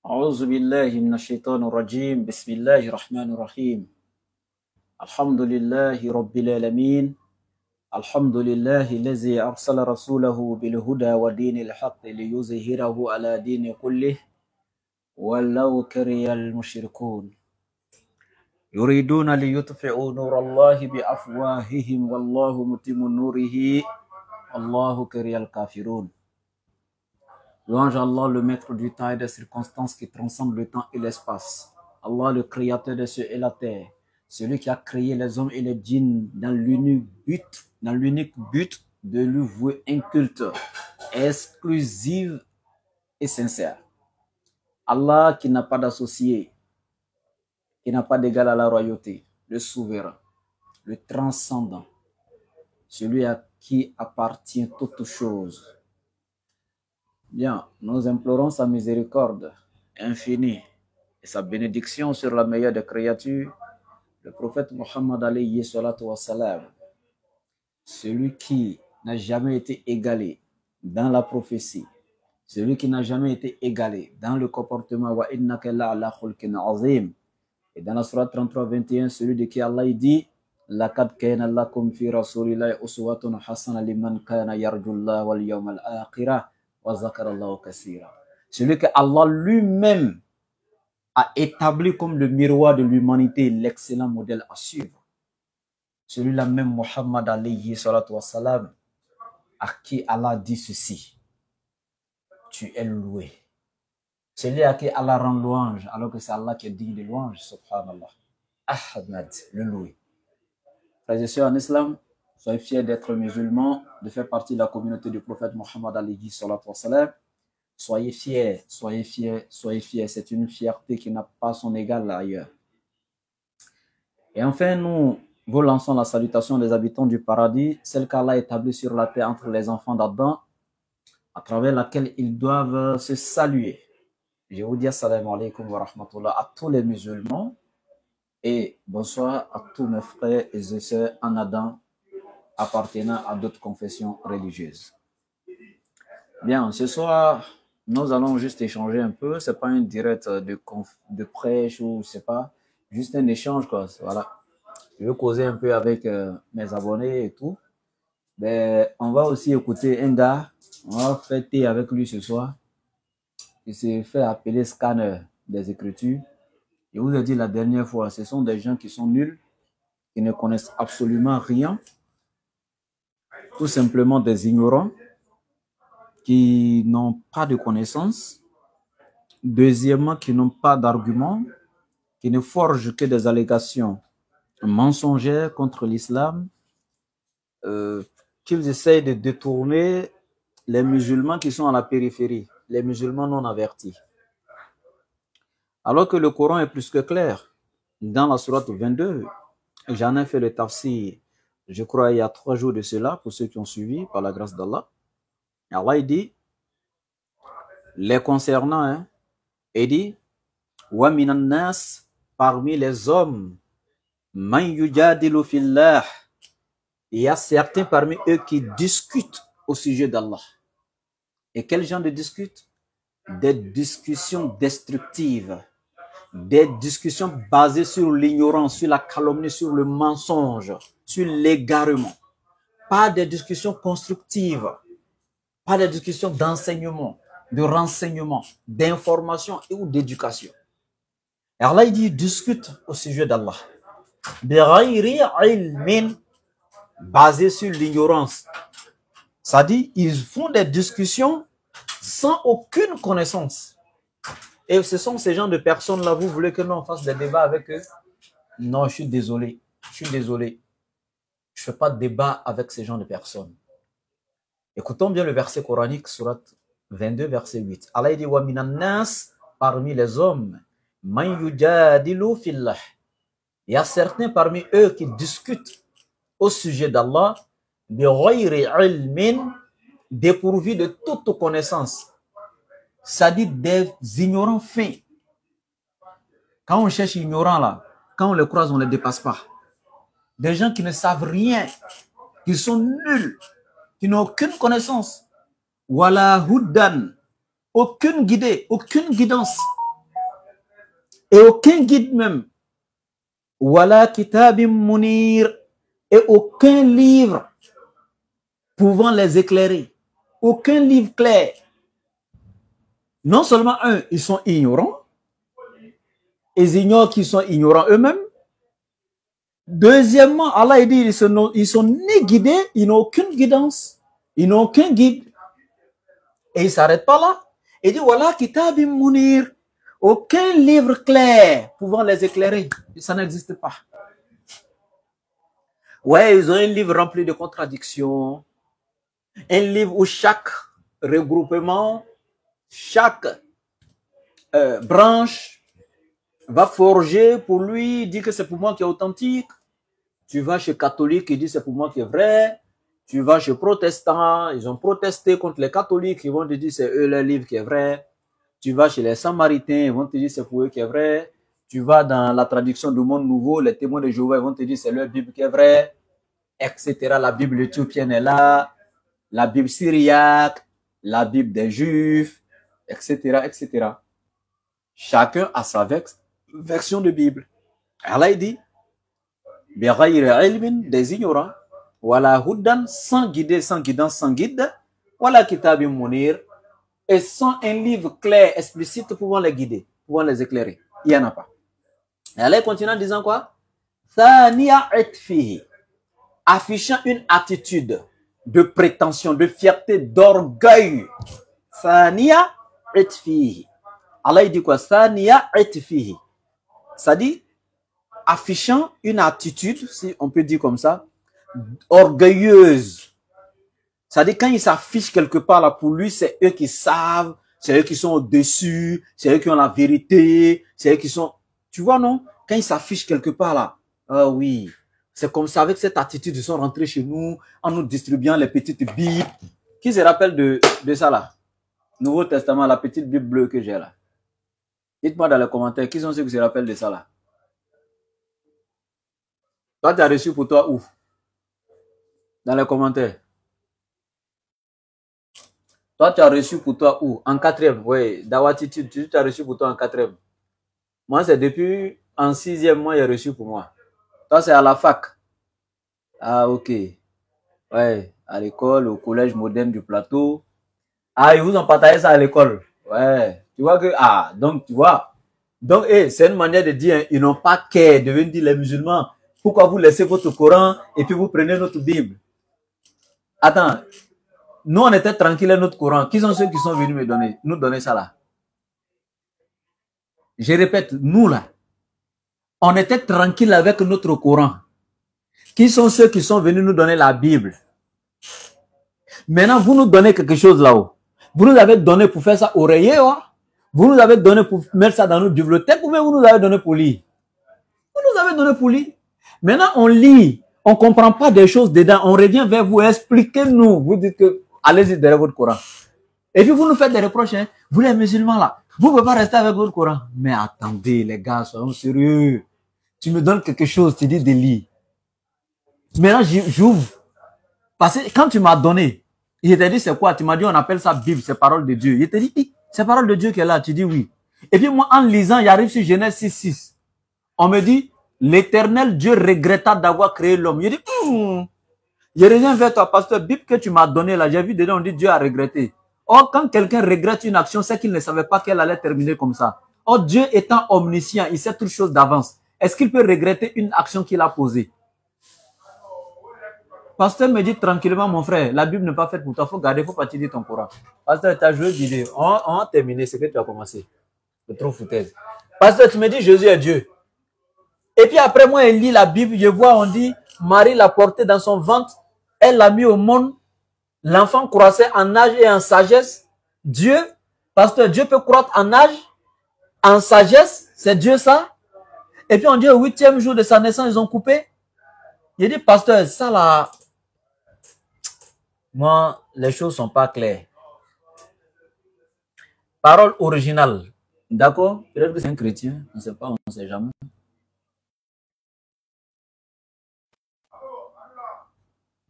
أعوذ بالله من الشيطان الرجيم بسم الله الرحمن الرحيم الحمد لله رب العالمين الحمد لله الذي أرسل رسوله بالهدى ودين الحق ليظهره على دين كله ولو كره المشركون يريدون ليطفئوا نور الله بأفواههم والله متم نوره والله كره الكافرون. Louange à Allah, le maître du temps et des circonstances qui transcendent le temps et l'espace. Allah, le créateur des cieux et la terre. Celui qui a créé les hommes et les djinns dans l'unique but de lui vouer un culte exclusif et sincère. Allah qui n'a pas d'associé, qui n'a pas d'égal à la royauté, le souverain, le transcendant, celui à qui appartient toute chose. Bien, nous implorons sa miséricorde infinie et sa bénédiction sur la meilleure des créatures, le prophète Mohammed alayhi salatu wa salam, celui qui n'a jamais été égalé dans la prophétie, celui qui n'a jamais été égalé dans le comportement wa innaka la'ala khulqin azim, et dans la sourate 33-21, celui de qui Allah dit laqad kana lakum fi rasulillahi uswatun hasana liman kana yarjullaha wal yawmal akhirah. Celui que Allah lui-même a établi comme le miroir de l'humanité, l'excellent modèle à suivre. Celui-là même, Muhammad alayhi salatu wa salam, à qui Allah dit ceci: tu es loué. Celui à qui Allah rend louange, alors que c'est Allah qui est digne de louange, subhanallah. Ahmad, le loué. Frères et sœurs en islam, soyez fiers d'être musulmans, de faire partie de la communauté du prophète Mohammed alayhi salatu wa salam. Soyez fiers, soyez fiers, soyez fiers. C'est une fierté qui n'a pas son égal ailleurs. Et enfin, nous vous lançons la salutation des habitants du paradis, celle qu'Allah a établie sur la terre entre les enfants d'Adam, à travers laquelle ils doivent se saluer. Je vous dis assalamu alaikum wa rahmatullah à tous les musulmans et bonsoir à tous mes frères et sœurs en Adam appartenant à d'autres confessions religieuses. Bien, ce soir, nous allons juste échanger un peu. C'est pas un direct de prêche ou c'est pas juste un échange quoi. Voilà. Je vais causer un peu avec mes abonnés et tout. Mais on va aussi écouter un gars. On va fêter avec lui ce soir. Il s'est fait appeler scanner des écritures. Je vous ai dit la dernière fois, ce sont des gens qui sont nuls, qui ne connaissent absolument rien. Tout simplement des ignorants qui n'ont pas de connaissances. Deuxièmement, qui n'ont pas d'arguments, qui ne forgent que des allégations mensongères contre l'islam, qu'ils essayent de détourner les musulmans qui sont à la périphérie, les musulmans non avertis. Alors que le Coran est plus que clair. Dans la sourate 22, j'en ai fait le tafsir, je crois il y a 3 jours de cela, pour ceux qui ont suivi, par la grâce d'Allah. Allah il dit, les concernant, il dit, wa minan nas, parmi les hommes, man yujadilu fillah, il y a certains parmi eux qui discutent au sujet d'Allah. Et quel genre de discute? Des discussions destructives, des discussions basées sur l'ignorance, sur la calomnie, sur le mensonge, sur l'égarement. Pas des discussions constructives, pas des discussions d'enseignement, de renseignement, d'information ou d'éducation. Alors là, il dit, discute au sujet d'Allah. Basé sur l'ignorance. Ça dit, ils font des discussions sans aucune connaissance. Et ce sont ces gens de personnes-là, vous voulez que l'on fasse des débats avec eux? Non, je suis désolé. Je ne fais pas de débat avec ces gens de personnes. Écoutons bien le verset coranique, sourate 22, verset 8. Allah dit, wa minan nas, parmi les hommes, man yujadilu fillah. Il y a certains parmi eux qui discutent au sujet d'Allah, bi ghayri ilmin, dépourvus de toute connaissance. Ça dit des ignorants fins. Quand on cherche ignorants là, quand on les croise, on ne les dépasse pas. Des gens qui ne savent rien, qui sont nuls, qui n'ont aucune connaissance. Wala huddan, aucune guidée, aucune guidance. Et aucun guide même. Wala kitabim munir. Et aucun livre pouvant les éclairer. Aucun livre clair. Non seulement ils sont ignorants. Ils ignorent qu'ils sont ignorants eux-mêmes. Deuxièmement, Allah dit ils sont ni guidés, ils n'ont aucune guidance. Ils n'ont aucun guide. Et il ne s'arrête pas là. Il dit, voilà, kitabim munir. Aucun livre clair pouvant les éclairer. Ça n'existe pas. Ouais, ils ont un livre rempli de contradictions. Un livre où chaque regroupement, chaque branche va forger pour lui, dire que c'est pour moi qui est authentique. Tu vas chez catholique, il dit c'est pour moi qui est vrai. Tu vas chez protestants, ils ont protesté contre les catholiques, ils vont te dire c'est eux leur livre qui est vrai. Tu vas chez les samaritains, ils vont te dire c'est pour eux qui est vrai. Tu vas dans la traduction du monde nouveau, les témoins de Jéhovah, ils vont te dire c'est leur Bible qui est vraie, etc. La Bible éthiopienne est là, la Bible syriaque, la Bible des Juifs, etc., etc. Chacun a sa version de Bible. Allah dit, des ignorants, wala hudan, sans guider, sans guidance, sans guide, wala kitabim munir, et sans un livre clair, explicite pouvant les guider, pouvant les éclairer. Il n'y en a pas. Et Allah continue en disant quoi? Affichant une attitude de prétention, de fierté, d'orgueil. Allah il dit quoi? Ça dit affichant une attitude, si on peut dire comme ça, orgueilleuse. Ça dit quand il s'affiche quelque part là, pour lui, c'est eux qui savent, c'est eux qui sont au-dessus, c'est eux qui ont la vérité, c'est eux qui sont... Tu vois, non? Quand il s'affiche quelque part là, ah oui, c'est comme ça, avec cette attitude, ils sont rentrés chez nous en nous distribuant les petites Bibles. Qui se rappelle de ça là? Nouveau Testament, la petite Bible bleue que j'ai là. Dites-moi dans les commentaires, qui sont ceux qui se rappellent de ça là? Toi, tu as reçu pour toi où? Dans les commentaires. Toi, tu as reçu pour toi où? En 4e. Oui, Dawati, tu as reçu pour toi en 4e. Moi, c'est depuis en 6e, moi, j'ai reçu pour moi. Toi, c'est à la fac. Ah, ok. Ouais, à l'école, au collège moderne du plateau. Ah, ils vous ont partagé ça à l'école. Ouais. Tu vois que, ah, donc, tu vois. Donc, c'est une manière de dire, ils n'ont pas qu'à de venir dire les musulmans. Pourquoi vous laissez votre Coran et puis vous prenez notre Bible? Attends. Nous, on était tranquille avec notre Coran. Qui sont ceux qui sont venus nous donner ça là? Je répète, nous là, on était tranquille avec notre Coran. Qui sont ceux qui sont venus nous donner la Bible? Maintenant, vous nous donnez quelque chose là-haut. Vous nous avez donné pour faire ça oreiller, ouais? Vous nous avez donné pour mettre ça dans nos bibliothèques, ou bien vous nous avez donné pour lire? Vous nous avez donné pour lire. Maintenant, on lit, on ne comprend pas des choses dedans, on revient vers vous, expliquez-nous. Vous dites que, allez-y derrière votre Coran. Et puis vous nous faites des reproches, hein? Vous les musulmans là, vous ne pouvez pas rester avec votre Coran. Mais attendez les gars, soyons sérieux. Tu me donnes quelque chose, tu dis de lire. Maintenant j'ouvre. Parce que quand tu m'as donné, il t'a dit c'est quoi? Tu m'as dit on appelle ça Bible, c'est parole de Dieu. Il t'a dit c'est parole de Dieu qui est là, tu dis oui. Et puis moi en lisant, j'arrive sur Genèse 6:6. On me dit l'Éternel Dieu regretta d'avoir créé l'homme. Je dis je reviens vers toi, pasteur, Bible que tu m'as donné là, j'ai vu dedans, on dit Dieu a regretté. Or, quand quelqu'un regrette une action, c'est qu'il ne savait pas qu'elle allait terminer comme ça. Or, Dieu étant omniscient, il sait toutes choses d'avance. Est-ce qu'il peut regretter une action qu'il a posée? Pasteur me dit tranquillement, mon frère, la Bible n'est pas faite pour toi, il faut garder, il faut pas te dire ton Coran. Pasteur, tu as joué d'idée. On a terminé ce que tu as commencé. C'est trop foutaise. Pasteur, tu me dis Jésus est Dieu. Et puis après, moi, je lis la Bible, je vois, on dit, Marie l'a porté dans son ventre, elle l'a mis au monde, l'enfant croissait en âge et en sagesse. Dieu, pasteur, Dieu peut croître en âge, en sagesse, c'est Dieu ça. Et puis on dit au 8e jour de sa naissance, ils ont coupé. Il dit, pasteur, ça là, moi, les choses sont pas claires. Parole originale, d'accord? Peut-être que c'est un chrétien, on ne sait pas, on ne sait jamais.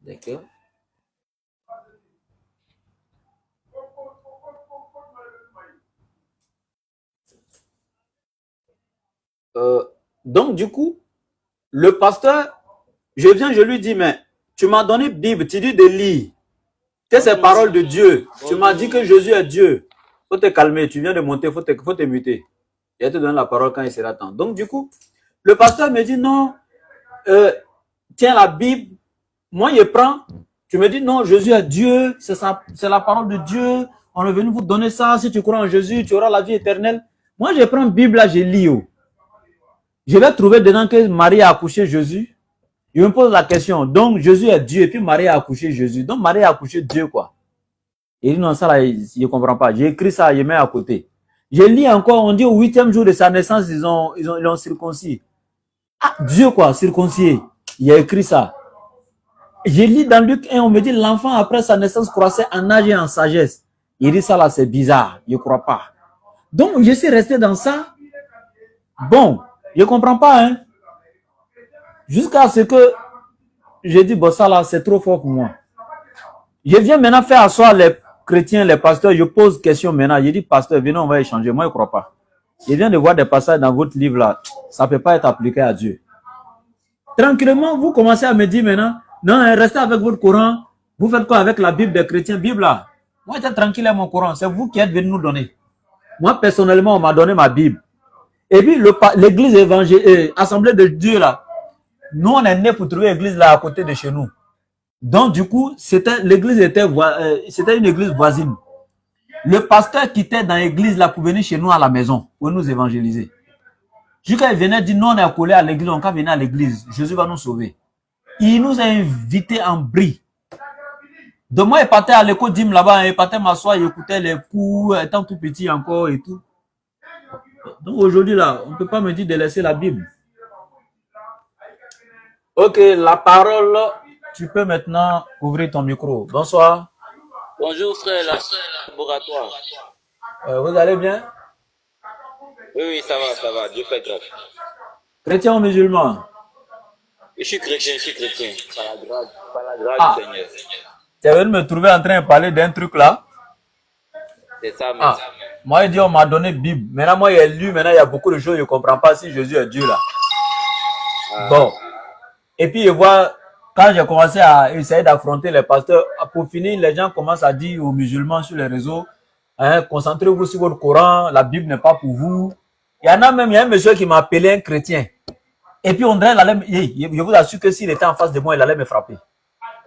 D'accord? Donc, du coup, le pasteur, je viens, je lui dis, mais tu m'as donné Bible, tu dis de lire. C'est ces paroles de Dieu. Tu m'as dit que Jésus est Dieu. Faut te calmer, tu viens de monter, faut te muter. Je te donne la parole quand il sera temps. Donc, du coup, le pasteur me dit, non, tiens la Bible, moi je prends, tu me dis, non, Jésus est Dieu, c'est la parole de Dieu, on est venu vous donner ça, si tu crois en Jésus, tu auras la vie éternelle. Moi, je prends la Bible, là, je lis. Je vais trouver dedans que Marie a accouché Jésus. Je me pose la question, donc Jésus est Dieu, et puis Marie a accouché Jésus. Donc Marie a accouché Dieu, quoi. Il dit, non, ça, là, je ne comprends pas. J'ai écrit ça, je mets à côté. Je lis encore, on dit au 8e jour de sa naissance, ils l'ont circoncis. Ah, Dieu, quoi, circoncis. Il a écrit ça. Je lis dans Luc 1, on me dit, l'enfant, après sa naissance, croissait en âge et en sagesse. Il dit, ça, là, c'est bizarre. Je ne crois pas. Donc, je suis resté dans ça. Bon, je ne comprends pas, hein. Jusqu'à ce que j'ai dit, bon, ça là, c'est trop fort pour moi. Je viens maintenant faire asseoir les chrétiens, les pasteurs, je pose question maintenant. Je dis, pasteur, venez, on va échanger. Moi, je ne crois pas. Je viens de voir des passages dans votre livre là. Ça ne peut pas être appliqué à Dieu. Tranquillement, vous commencez à me dire maintenant, non, restez avec votre Coran. Vous faites quoi avec la Bible des chrétiens? Bible là. Moi, j'étais tranquille avec mon Coran. C'est vous qui êtes venu nous donner. Moi, personnellement, on m'a donné ma Bible. Et puis, l'église évangélique, assemblée de Dieu là, nous, on est né pour trouver l'église là à côté de chez nous. Donc, du coup, l'église c'était une église voisine. Le pasteur quittait dans l'église là pour venir chez nous à la maison, pour nous évangéliser. Jusqu'à il venait dire, non, on est accolé à l'église, on va venir à l'église, Jésus va nous sauver. Il nous a invités en brie. Donc, moi, il partait à l'école d'hymne là-bas, il partait m'asseoir, il écoutait les cours, étant tout petit encore et tout. Donc, aujourd'hui là, on ne peut pas me dire de laisser la Bible. Ok, la parole, tu peux maintenant ouvrir ton micro. Bonsoir. Bonjour frère, laboratoire. Vous allez bien? Oui, ça va, Dieu fait grâce. Chrétien ou musulman? Je suis chrétien, par la grâce du Seigneur. Tu es venu me trouver en train de parler d'un truc là? C'est ça, mais moi, il dit, on m'a donné Bible. Maintenant, moi, j'ai lu, maintenant, il y a beaucoup de choses, je ne comprends pas si Jésus est Dieu là. Bon. Et puis, je vois, quand j'ai commencé à essayer d'affronter les pasteurs, pour finir, les gens commencent à dire aux musulmans sur les réseaux, hein, concentrez-vous sur votre Coran, la Bible n'est pas pour vous. Il y en a même, il y a un monsieur qui m'a appelé un chrétien. Et puis, on dirait, je vous assure que s'il était en face de moi, il allait me frapper.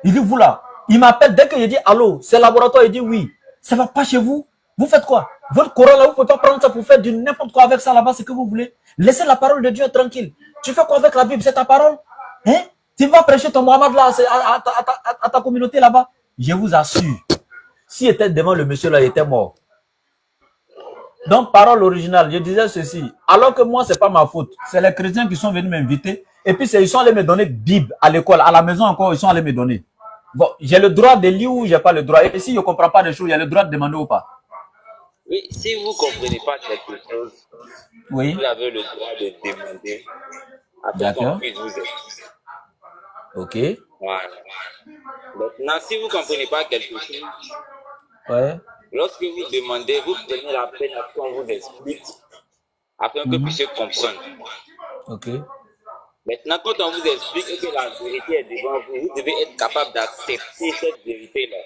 Il dit, vous là, il m'appelle dès que je dis, allô, c'est laboratoire, il dit oui. Ça va pas chez vous? Vous faites quoi? Votre Coran là, vous pouvez pas prendre ça pour faire du n'importe quoi avec ça là-bas, c'est que vous voulez. Laissez la parole de Dieu tranquille. Tu fais quoi avec la Bible? C'est ta parole? Hein? Tu vas prêcher ton Mohammed là, à ta communauté là-bas? Je vous assure, s'il était devant le monsieur là, il était mort. Donc, parole originale, je disais ceci. Alors que moi, c'est pas ma faute. C'est les chrétiens qui sont venus m'inviter. Et puis, ils sont allés me donner Bible à l'école, à la maison encore, ils sont allés me donner. Bon, j'ai le droit de lire ou j'ai pas le droit. Et si je ne comprends pas des choses, j'ai le droit de demander ou pas? Oui, si vous ne comprenez pas quelque chose, oui, vous avez le droit de demander à ce qu'on puisse vous aider. Ok. Voilà. Maintenant, si vous ne comprenez pas quelque chose, ouais, lorsque vous demandez, vous prenez la peine à ce qu'on vous explique, afin que vous puissiez comprendre. Ok. Maintenant, quand on vous explique que la vérité est devant vous, vous devez être capable d'accepter cette vérité-là.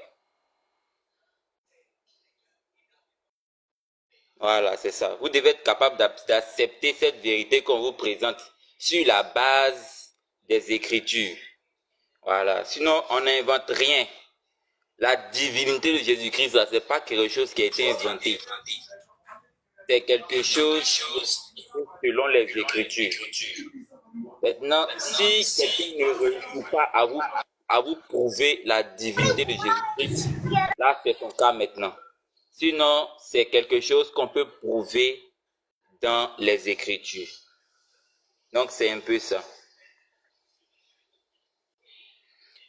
Voilà, c'est ça. Vous devez être capable d'accepter cette vérité qu'on vous présente sur la base des Écritures. Voilà. Sinon, on n'invente rien. La divinité de Jésus-Christ, ce n'est pas quelque chose qui a été inventé. C'est quelque chose selon les Écritures. Maintenant, si quelqu'un ne réussit pas à vous prouver la divinité de Jésus-Christ, là, c'est son cas maintenant. Sinon, c'est quelque chose qu'on peut prouver dans les Écritures. Donc, c'est un peu ça.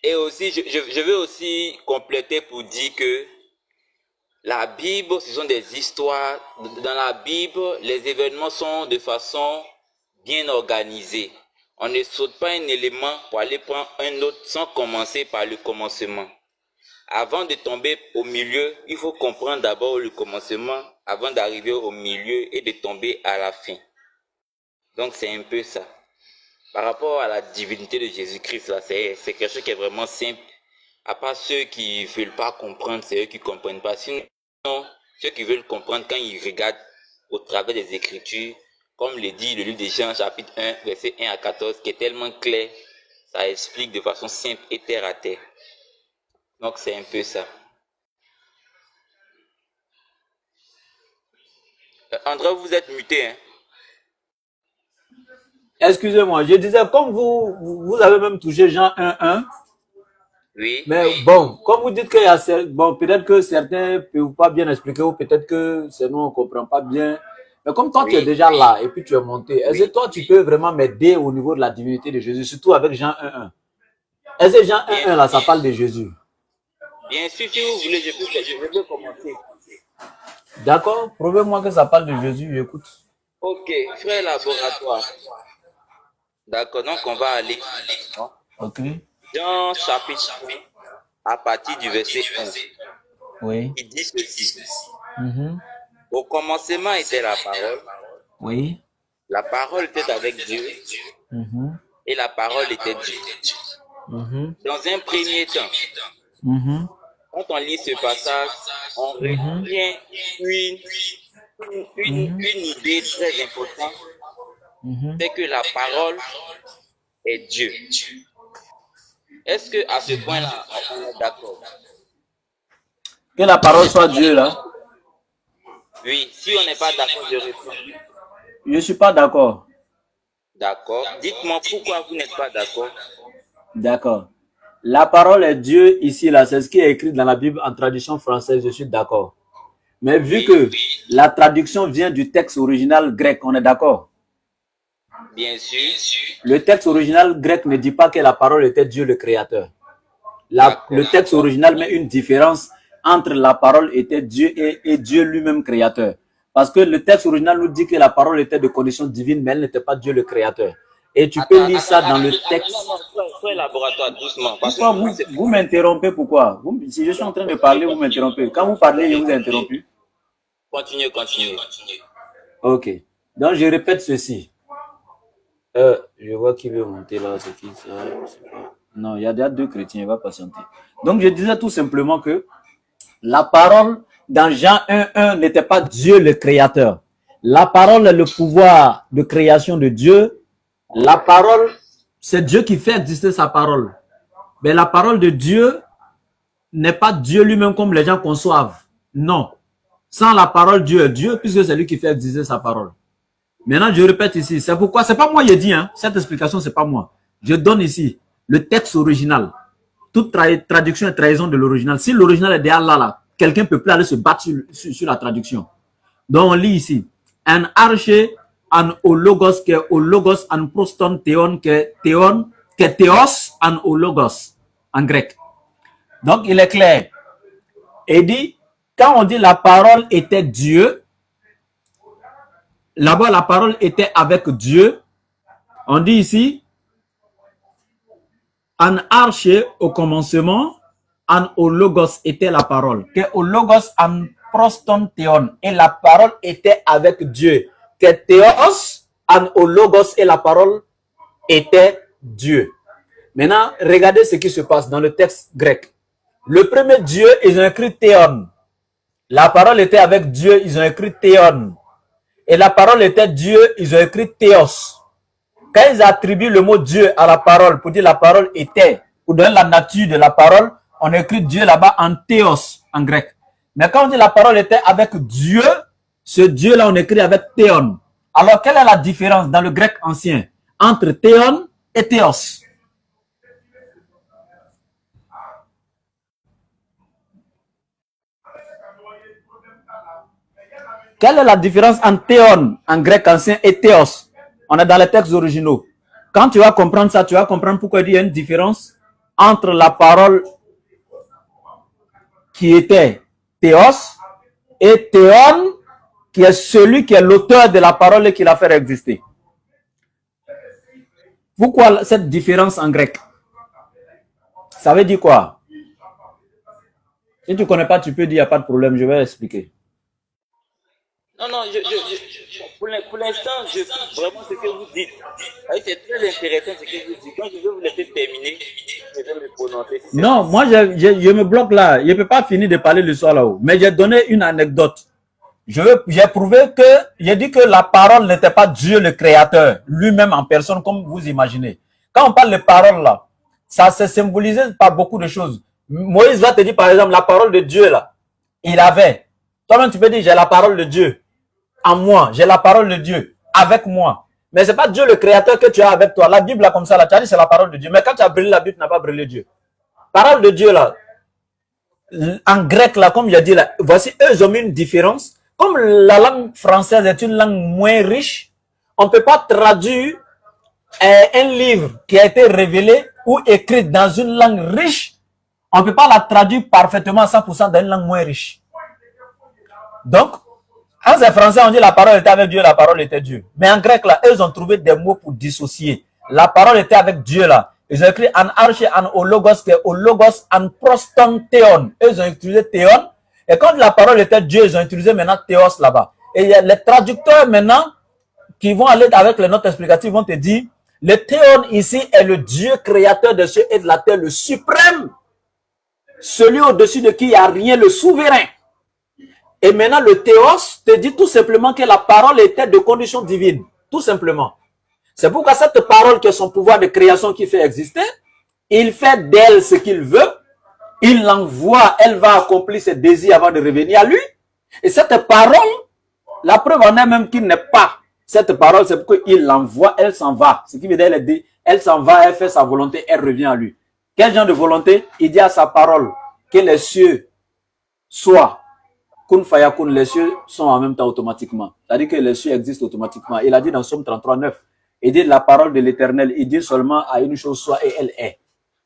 Et aussi, je veux aussi compléter pour dire que la Bible, ce sont des histoires. Dans la Bible, les événements sont de façon bien organisée. On ne saute pas un élément pour aller prendre un autre sans commencer par le commencement. Avant de tomber au milieu, il faut comprendre d'abord le commencement avant d'arriver au milieu et de tomber à la fin. Donc, c'est un peu ça. par rapport à la divinité de Jésus-Christ, là, c'est quelque chose qui est vraiment simple. À part ceux qui ne veulent pas comprendre, c'est eux qui ne comprennent pas. Sinon, ceux qui veulent comprendre, quand ils regardent au travers des Écritures, comme le dit le livre de Jean, chapitre 1, verset 1 à 14, qui est tellement clair, ça explique de façon simple et terre à terre. Donc, c'est un peu ça. André, vous êtes muté, hein? Excusez-moi, je disais, comme vous avez même touché Jean 1.1, Oui. mais bon, comme vous dites qu'il y a, bon, peut-être que certains ne peuvent pas bien expliquer, ou peut-être que c'est nous, on ne comprend pas bien. Mais comme toi, tu es déjà là, et puis tu es monté, est-ce que toi, tu peux vraiment m'aider au niveau de la divinité de Jésus, surtout avec Jean 1.1? Est-ce que Jean 1.1, là, ça parle de Jésus? Bien sûr, si vous voulez, je peux commencer. D'accord, prouvez-moi que ça parle de Jésus, j'écoute. Ok, frère laboratoire. D'accord, donc on va aller. Ok. Dans chapitre 1, à partir du verset 1, Oui. il dit ceci. Au commencement était la parole. Oui. La parole était avec Dieu. Et la parole était Dieu. Dans un premier temps, quand on lit ce passage, on retient une idée très importante, c'est que la parole est Dieu. Est-ce que à ce point-là, on est d'accord? Que la parole soit Dieu, là? Oui, si on n'est pas d'accord, je réponds. Je ne suis pas d'accord. D'accord. Dites-moi pourquoi vous n'êtes pas d'accord. D'accord. La parole est Dieu ici, là, c'est ce qui est écrit dans la Bible en traduction française, je suis d'accord. Mais vu que la traduction vient du texte original grec, on est d'accord? Bien sûr. Le texte original grec ne dit pas que la parole était Dieu le créateur. Le texte original met une différence entre la parole était Dieu et Dieu lui-même créateur. Parce que le texte original nous dit que la parole était de condition divine, mais elle n'était pas Dieu le créateur. Et tu peux lire ça dans le texte. Soyez laboratoire, doucement. Pourquoi vous m'interrompez? Pourquoi? Si je suis en train de parler, vous m'interrompez. Quand vous parlez, je vous ai interrompu. Continuez. Ok. Donc, je répète ceci. Je vois qui veut monter là. C'est qui ça? Non, il y a déjà deux chrétiens, il va patienter. Donc, je disais tout simplement que la parole dans Jean 1.1 n'était pas Dieu le créateur. La parole est le pouvoir de création de Dieu. La parole, c'est Dieu qui fait exister sa parole. Mais la parole de Dieu n'est pas Dieu lui-même comme les gens conçoivent. Non. Sans la parole, Dieu est Dieu, puisque c'est lui qui fait exister sa parole. Maintenant, je répète ici. C'est pourquoi, c'est pas moi qui ai dit, hein. Cette explication, c'est pas moi. Je donne ici le texte original. Toute traduction est trahison de l'original. Si l'original est derrière là, quelqu'un ne peut plus aller se battre sur la traduction. Donc, on lit ici. Un arche, an ologos, que ologos, an proston, théon, que théos, an ologos, en grec. Donc, il est clair. Et dit, quand on dit la parole était Dieu, là-bas, la parole était avec Dieu. On dit ici, an arche au commencement, an ologos était la parole. Que ologos an proston théon. Et la parole était avec Dieu. Que théos an ologos et la parole était Dieu. Maintenant, regardez ce qui se passe dans le texte grec. Le premier Dieu, ils ont écrit théon. La parole était avec Dieu, ils ont écrit théon. Et la parole était Dieu, ils ont écrit théos. Quand ils attribuent le mot Dieu à la parole, pour dire la parole était, pour donner la nature de la parole, on écrit Dieu là-bas en théos, en grec. Mais quand on dit la parole était avec Dieu, ce Dieu-là, on écrit avec théon. Alors, quelle est la différence dans le grec ancien entre théon et théos? Quelle est la différence entre théon en grec ancien et théos? On est dans les textes originaux. Quand tu vas comprendre ça, tu vas comprendre pourquoi il y a une différence entre la parole qui était théos et théon qui est celui qui est l'auteur de la parole et qui l'a fait exister. Pourquoi cette différence en grec? Ça veut dire quoi? Si tu ne connais pas, tu peux dire, il n'y a pas de problème, je vais expliquer. Non, pour l'instant, je suis vraiment ce que vous dites. C'est très intéressant ce que vous dites. Quand je vais vous laisser terminer, je vais me prononcer. Non, moi, je me bloque là. Je ne peux pas finir de parler le soir là-haut. Mais j'ai donné une anecdote. J'ai prouvé que, j'ai dit que la parole n'était pas Dieu le créateur, lui-même en personne, comme vous imaginez. Quand on parle de parole là, ça se symbolisé par beaucoup de choses. Moïse va te dire, par exemple, la parole de Dieu là, il avait. Toi-même, tu peux dire, j'ai la parole de Dieu en moi, j'ai la parole de Dieu avec moi. Mais c'est pas Dieu le créateur que tu as avec toi. La Bible là, comme ça, là, tu as dit, c'est la parole de Dieu. Mais quand tu as brûlé la Bible, tu n'as pas brûlé Dieu. Parole de Dieu là, en grec là, comme il a dit là, voici, eux, ils ont mis une différence. Comme la langue française est une langue moins riche, on ne peut pas traduire un livre qui a été révélé ou écrit dans une langue riche, on ne peut pas la traduire parfaitement à 100% dans une langue moins riche. Donc, en français, on dit la parole était avec Dieu, la parole était Dieu. Mais en grec, là, eux ont trouvé des mots pour dissocier. La parole était avec Dieu, là. Ils ont écrit an arche, an ologos, que ologos, an proston théon. Eux ont utilisé théon. Et quand la parole était Dieu, ils ont utilisé maintenant théos là-bas. Et il y a les traducteurs maintenant qui vont aller avec les notes explicatives, vont te dire, le théon ici est le Dieu créateur des cieux et de la terre, le suprême. Celui au-dessus de qui il n'y a rien, le souverain. Et maintenant, le théos te dit tout simplement que la parole était de condition divine. Tout simplement. C'est pourquoi cette parole qui est son pouvoir de création qui fait exister, il fait d'elle ce qu'il veut, il l'envoie, elle va accomplir ses désirs avant de revenir à lui. Et cette parole, la preuve en est même qu'il n'est pas. Cette parole, c'est pourquoi il l'envoie, elle s'en va. Ce qui veut dire, elle s'en va, elle fait sa volonté, elle revient à lui. Quel genre de volonté? Il dit à sa parole que les cieux soient. Kun fayakun, les cieux sont en même temps automatiquement. C'est-à-dire que les cieux existent automatiquement. Il a dit dans Somme 33:9, il dit la parole de l'Éternel, il dit seulement à une chose soit et elle est.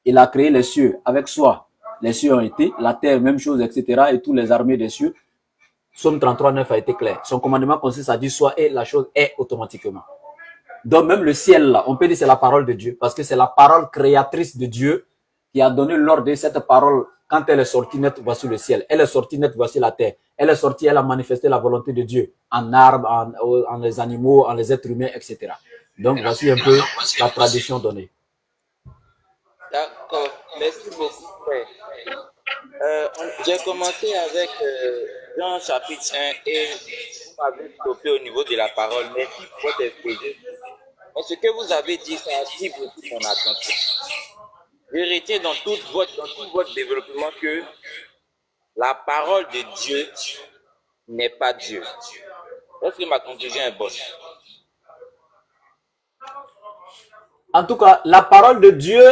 Il a créé les cieux avec soi. Les cieux ont été, la terre, même chose, etc. Et tous les armées des cieux. Somme 33:9 a été clair. Son commandement consiste à dire soit et la chose est automatiquement. Donc même le ciel là, on peut dire c'est la parole de Dieu. Parce que c'est la parole créatrice de Dieu qui a donné l'ordre de cette parole. Quand elle est sortie nette, voici le ciel. Elle est sortie nette, voici la terre. Elle est sortie, elle a manifesté la volonté de Dieu en arbres, en les animaux, en les êtres humains, etc. Donc voici un peu la tradition donnée. D'accord, merci beaucoup. J'ai commencé avec Jean chapitre 1 et vous m'avez stoppé au niveau de la parole. Merci pour votre exposé. Ce que vous avez dit, ça attire beaucoup mon attention. Vérité dans tout votre développement que la parole de Dieu n'est pas Dieu. Est-ce que ma conclusion est bonne? En tout cas, la parole de Dieu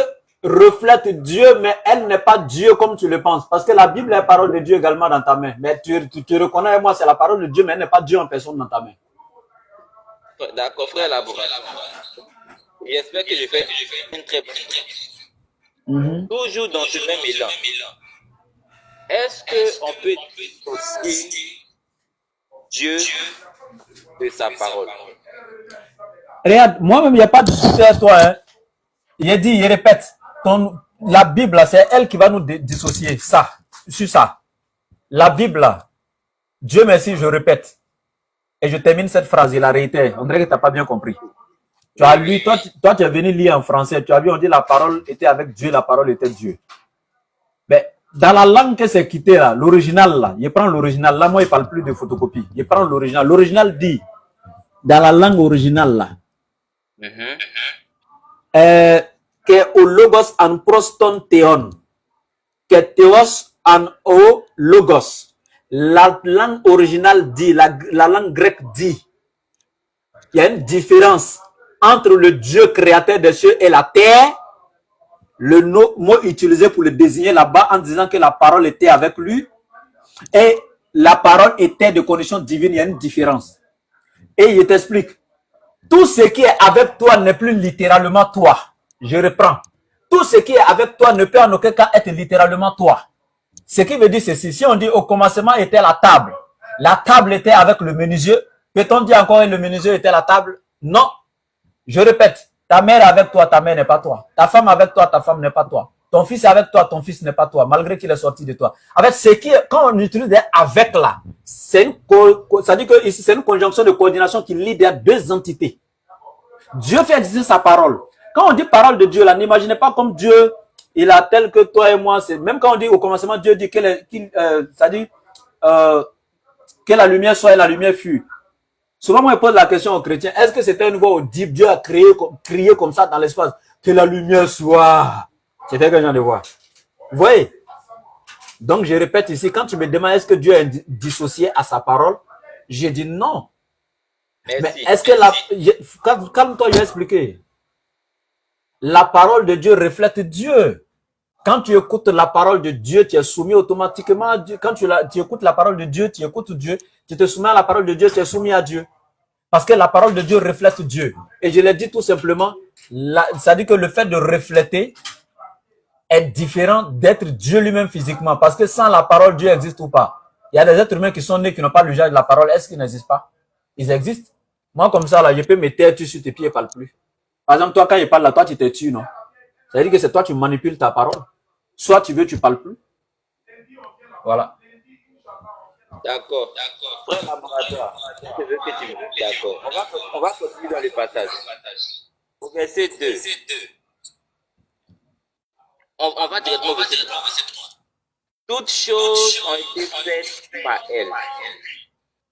reflète Dieu, mais elle n'est pas Dieu comme tu le penses. Parce que la Bible est la parole de Dieu également dans ta main. Mais tu reconnais, moi, c'est la parole de Dieu, mais elle n'est pas Dieu en personne dans ta main. D'accord, frère Laboratoire. J'espère que je fais une très bonne Toujours dans ce même élan. Est-ce qu'on peut dissocier Dieu de sa parole? Regarde, moi-même, il n'y a pas de souci à toi. Hein. Il dit, il répète, la Bible, c'est elle qui va nous dissocier. Ça, sur ça. La Bible, Dieu merci, je répète. Et je termine cette phrase, il a réitéré. On dirait que tu n'as pas bien compris. Tu as lu, toi, tu es venu lire en français. Tu as vu, on dit la parole était avec Dieu, la parole était Dieu. Mais dans la langue que c'est quitté là, l'original là, il prend l'original. Là, moi, il ne parle plus de photocopie. Il prend l'original. L'original dit, dans la langue originale là, que o logos an proston theon, que théos an o logos. La langue originale dit, la langue grecque dit, il y a une différence entre le Dieu créateur des cieux et la terre, le mot utilisé pour le désigner là-bas en disant que la parole était avec lui et la parole était de condition divine, il y a une différence. Et il t'explique, tout ce qui est avec toi n'est plus littéralement toi. Je reprends. Tout ce qui est avec toi ne peut en aucun cas être littéralement toi. Ce qui veut dire ceci, si on dit au commencement était la table était avec le menuisier, peut-on dire encore que le menuisier était la table? Non. Je répète, ta mère avec toi, ta mère n'est pas toi. Ta femme avec toi, ta femme n'est pas toi. Ton fils avec toi, ton fils n'est pas toi, malgré qu'il est sorti de toi. Avec ce qui est, quand on utilise avec là, ça dit que ici, c'est une conjonction de coordination qui lie deux entités. Dieu fait exister sa parole. Quand on dit parole de Dieu, là, n'imaginez pas comme Dieu, il a tel que toi et moi. Même quand on dit au commencement, Dieu dit ça dit que la lumière soit et la lumière fut. Souvent, moi, je pose la question aux chrétiens, est-ce que c'était une voix audible? Dieu a crié comme ça dans l'espace, que la lumière soit. C'était quel genre de voix? Vous voyez? Donc, je répète ici, quand tu me demandes est-ce que Dieu est dissocié à sa parole, j'ai dit non. Merci. Mais est-ce que calme-toi, je vais expliquer. La parole de Dieu reflète Dieu. Quand tu écoutes la parole de Dieu, tu es soumis automatiquement à Dieu. Quand tu écoutes la parole de Dieu, tu écoutes Dieu, tu te soumets à la parole de Dieu, tu es soumis à Dieu. Parce que la parole de Dieu reflète Dieu. Et je l'ai dit tout simplement, ça dit que le fait de refléter est différent d'être Dieu lui-même physiquement. Parce que sans la parole, Dieu existe ou pas. Il y a des êtres humains qui sont nés, qui n'ont pas l'usage de la parole. Est-ce qu'ils n'existent pas? Ils existent. Moi, comme ça, là, je peux me taire sur tes pieds et parle plus. Par exemple, toi, quand il parle là, toi, tu te tues, non? Ça veut dire que c'est toi, tu manipules ta parole. Soit tu veux, tu parles plus. Voilà. D'accord. Frère laboratoire, je veux que tu me... D'accord. On va continuer dans le passage. Au verset 2. On va directement au verset 3. Toutes choses ont été faites par elle.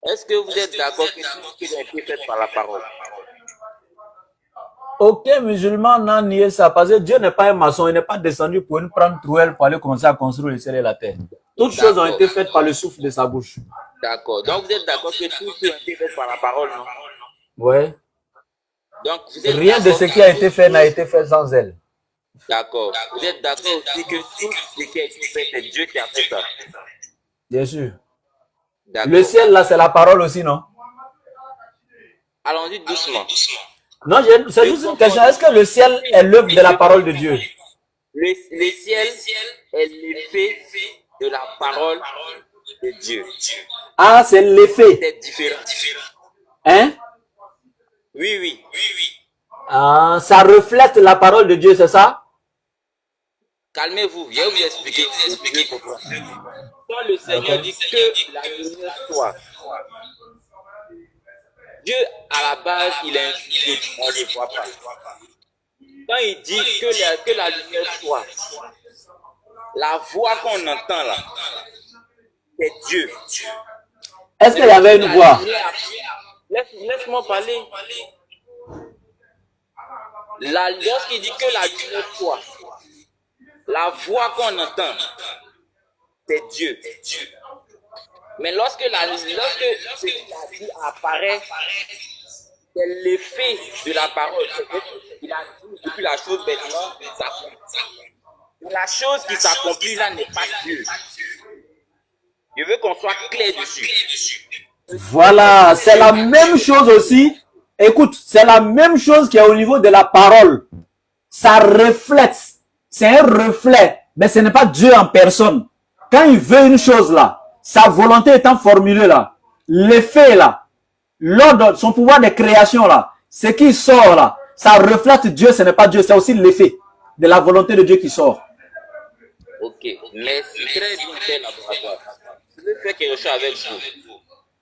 Est-ce que vous êtes d'accord que toutes choses ont été faites par la parole? Aucun musulman n'a nié ça, parce que Dieu n'est pas un maçon, il n'est pas descendu pour une prendre trouelle pour aller commencer à construire le ciel et la terre. Toutes choses ont été faites par le souffle de sa bouche. D'accord. Donc vous êtes d'accord que toutes choses ont été faites par la parole, non? Oui. Donc vous êtes rien de ce qui a été fait n'a été fait sans elle. D'accord. Vous êtes d'accord aussi que tout ce qui a été fait, c'est Dieu qui a fait ça? Bien sûr. Le ciel, là, c'est la parole aussi, non? Allons-y doucement. Non, c'est juste une question. Est-ce que le ciel est l'œuvre de la parole de Dieu? Le ciel est l'effet de la parole de Dieu. Ah, c'est l'effet. C'est différent. Hein? Oui. Ah, ça reflète la parole de Dieu, c'est ça? Calmez-vous, je vais vous expliquer. Quand le Seigneur dit que la lumière soit, Dieu, à la base, il est invisible, on ne le voit pas. Quand il dit que la lumière soit, la voix qu'on entend là, c'est Dieu. Est-ce qu'il y avait une voix? Laisse-moi parler. Lorsqu'il dit que la lumière soit, la voix qu'on entend, c'est Dieu. Mais lorsque ce qu'il a dit apparaît, c'est l'effet de la parole. Il a dit depuis la chose bêtement, la chose qui s'accomplit là n'est pas Dieu. Je veux qu'on soit clair dessus. Voilà, c'est la même chose aussi. Écoute, c'est la même chose qui est au niveau de la parole. Ça reflète. C'est un reflet. Mais ce n'est pas Dieu en personne. Quand il veut une chose là, sa volonté étant formulée là, l'effet là, l'ordre, son pouvoir de création là, ce qui sort là, ça reflète Dieu, ce n'est pas Dieu, c'est aussi l'effet de la volonté de Dieu qui sort. Ok, mais c'est très bien fait laboratoire. Je veux faire quelque chose avec vous.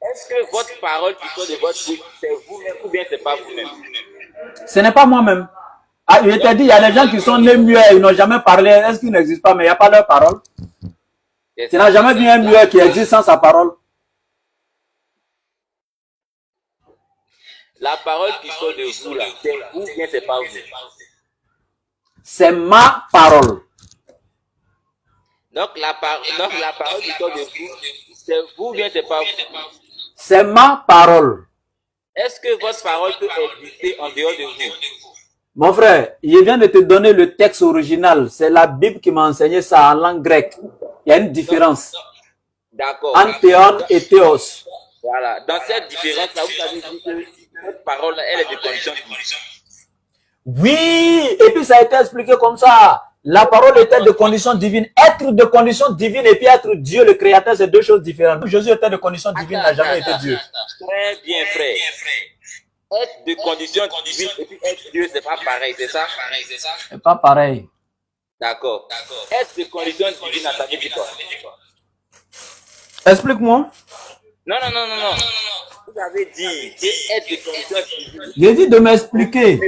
Est-ce que votre parole qui sort de votre bouche, c'est vous-même ou bien c'est pas vous-même? Ce n'est pas moi-même. Ah, je t'ai dit, il y a des gens qui sont nés muets, ils n'ont jamais parlé. Est-ce qu'ils n'existent pas, mais il n'y a pas leur parole? Tu n'as jamais vu un muet qui existe sans sa parole? La parole qui sort de vous là, c'est vous ou bien c'est pas vous? C'est ma parole. Donc la parole qui sort de vous, c'est vous ou bien c'est pas vous? C'est ma parole. Est-ce que votre parole peut exister en dehors de vous? Mon frère, je viens de te donner le texte original. C'est la Bible qui m'a enseigné ça en langue grecque. Il y a une différence. D'accord. Anthéon et théos. Voilà. Dans cette différence-là, vous avez dit que votre parole, elle est de condition divine. Oui, et puis ça a été expliqué comme ça. La parole était de condition divine. Être de condition divine et puis être Dieu, le créateur, c'est deux choses différentes. Jésus était de condition divine, n'a jamais été Dieu. Très bien, frère. Être de condition divine et puis être Dieu, c'est pas pareil, c'est ça? C'est pas pareil. D'accord. Être de condition divine, ça veut dire quoi? Explique-moi. Non, non, non, non, non. Vous avez dit que être de condition divine. J'ai dit de m'expliquer.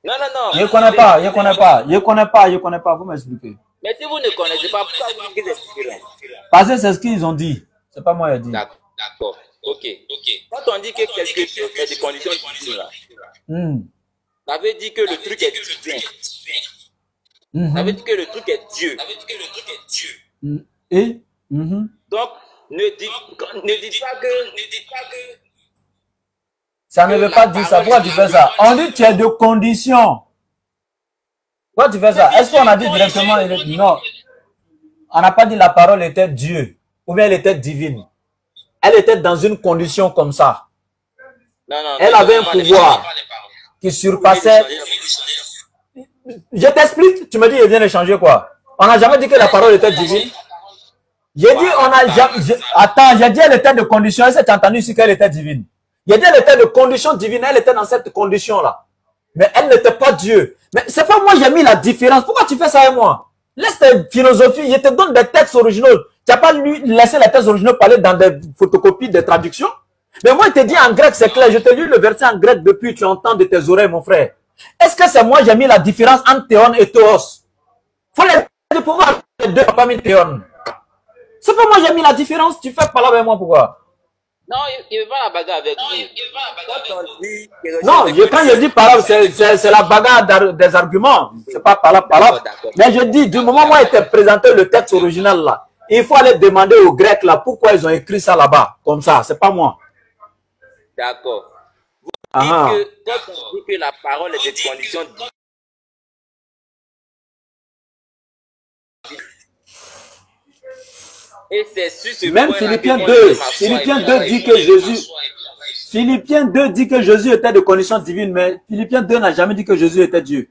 Non, non, non. Je connais pas, je connais pas, je connais pas, je connais pas. Vous m'expliquez. Mais si vous ne connaissez pas, pourquoi vous dites que c'est différent? Parce que c'est ce qu'ils ont dit. C'est pas moi qui ai dit. D'accord. Ok. Quand on dit que quelque chose est de condition divine, là, ça veut dire que le truc est divin. Ça veut dire que le truc est Dieu. Et Donc, ne dites pas que ça ne veut pas dire ça. Pourquoi tu fais ça? On dit que tu es de condition. Pourquoi tu fais ça? Est-ce qu'on a dit directement? Non. On n'a pas dit la parole était Dieu. Ou bien elle était divine. Elle était dans une condition comme ça. Non, elle avait un pouvoir qui surpassait. Je t'explique. Tu me dis, il vient de changer quoi? On n'a jamais dit que la parole était divine. J'ai dit, on a jamais. Attends, j'ai dit, elle était de condition. Est-ce que tu as entendu ici qu'elle était divine? J'ai dit, elle était de condition divine. Elle était dans cette condition-là. Mais elle n'était pas Dieu. Mais c'est pas moi, j'ai mis la différence. Pourquoi tu fais ça avec moi? Laisse tes philosophies. Je te donne des textes originaux. Tu n'as pas laissé les textes originaux parler dans des photocopies, des traductions. Mais moi, je te dis en grec, c'est clair. Je te lis le verset en grec depuis. Tu entends de tes oreilles, mon frère. Est-ce que c'est moi, j'ai mis la différence entre théon et théos? Faut les pouvoir les deux, pas mis théon. C'est pas moi, j'ai mis la différence. Tu fais parler avec moi, pourquoi? Non, il ne veut pas la bagarre avec vous. Non, quand je dis parole, c'est la bagarre des arguments. C'est pas parole. Mais je dis, du moment où moi, il t'a présenté le texte original là, il faut aller demander aux Grecs là pourquoi ils ont écrit ça là-bas. Comme ça, c'est pas moi. D'accord. Vous dites que quand on dit que la parole est de condition divine. Et c'est sur ce même Philippiens 2 dit que Jésus. Philippiens 2 dit que Jésus était de condition divine, mais Philippiens 2 n'a jamais dit que Jésus était Dieu.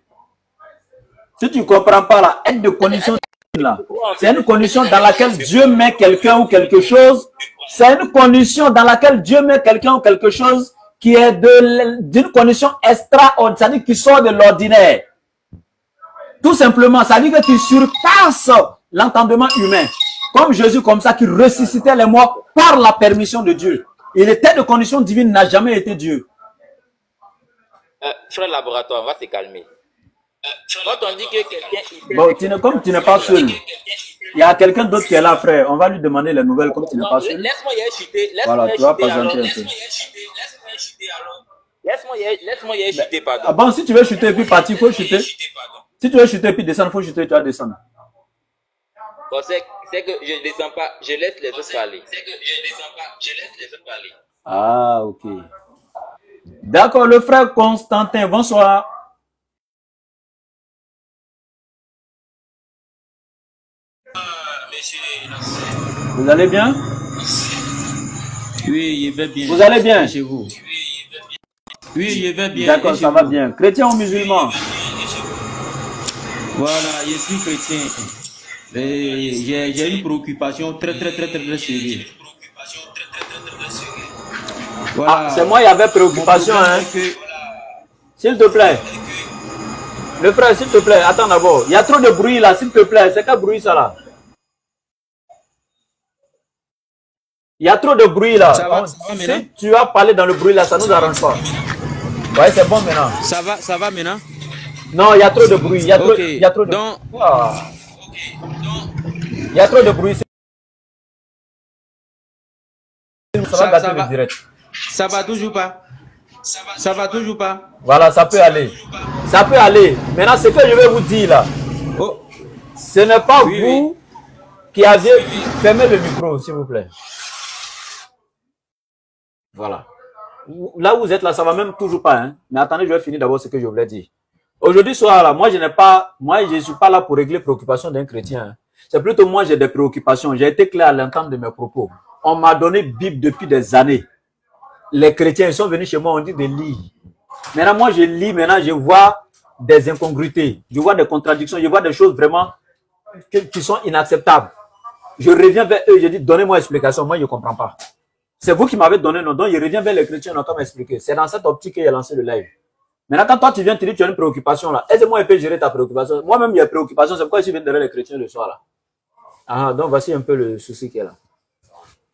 Si tu ne comprends pas là, être de condition divine là, c'est une condition dans laquelle Dieu met quelqu'un ou quelque chose. C'est une condition dans laquelle Dieu met quelqu'un ou quelque chose qui est d'une condition extraordinaire, c'est-à-dire qui sort de l'ordinaire. Tout simplement, ça veut dire que tu surpasses l'entendement humain. Comme Jésus, comme ça, qui ressuscitait les morts par la permission de Dieu. Il était de condition divine, n'a jamais été Dieu. Frère Laboratoire, on va se calmer. Quand on dit que quelqu'un... Bon, comme tu n'es pas seul, il y a quelqu'un d'autre qui est là, frère. On va lui demander les nouvelles comme tu n'es pas seul. Laisse-moi y chuter. Voilà, tu vas patienter un peu. Laisse-moi y chuter, pardon. Ah bon, si tu veux chuter et puis partir, il faut chuter. Si tu veux chuter et puis descendre, il faut chuter, tu vas descendre. Bon, c'est que je ne descends pas, je laisse les autres parler. Ah, ok. D'accord, le frère Constantin, bonsoir. Vous allez bien? Oui, je vais bien. Vous allez bien? Chez vous? Oui, je vais bien. D'accord, ça va bien. Chrétien ou musulman? Voilà, je suis chrétien. J'ai une préoccupation très sérieuse. Voilà. Ah, c'est moi, il y avait préoccupation, hein. S'il te plaît. Le frère, s'il te plaît, attends d'abord. Il y a trop de bruit là, s'il te plaît. C'est quel bruit ça là? Il y a trop de bruit là. Si tu as parlé dans le bruit là, ça ne nous arrange pas. Ouais, c'est bon maintenant. Ça va maintenant? Non, il y a trop de bruit. Il y a trop, il y a trop de... Donc, il y a trop de bruit. Ça va gâter le direct. Ça va toujours pas. Ça va toujours pas. Voilà, ça peut aller. Ça peut aller. Maintenant, ce que je vais vous dire là, ce n'est pas vous qui avez fermé le micro, s'il vous plaît. Voilà. Là où vous êtes là, ça va même toujours pas. Hein? Mais attendez, je vais finir d'abord ce que je voulais dire. Aujourd'hui soir là, moi je ne suis pas là pour régler les préoccupations d'un chrétien. Hein. C'est plutôt moi j'ai des préoccupations. J'ai été clair à l'entente de mes propos. On m'a donné Bible depuis des années. Les chrétiens ils sont venus chez moi, on dit de lire. Maintenant moi je lis, maintenant je vois des incongruités, je vois des contradictions, je vois des choses vraiment qui sont inacceptables. Je reviens vers eux, je dis donnez-moi explication, moi je ne comprends pas. C'est vous qui m'avez donné non, donc je reviens vers les chrétiens, on a comme expliqué. C'est dans cette optique qu'il a lancé le live. Maintenant, quand toi tu viens te dire que tu as une préoccupation là, aide-moi un peu à gérer ta préoccupation. Moi-même, il y a préoccupation, c'est pourquoi je viens derrière les chrétiens le soir là. Ah, donc voici un peu le souci qu'il y a là.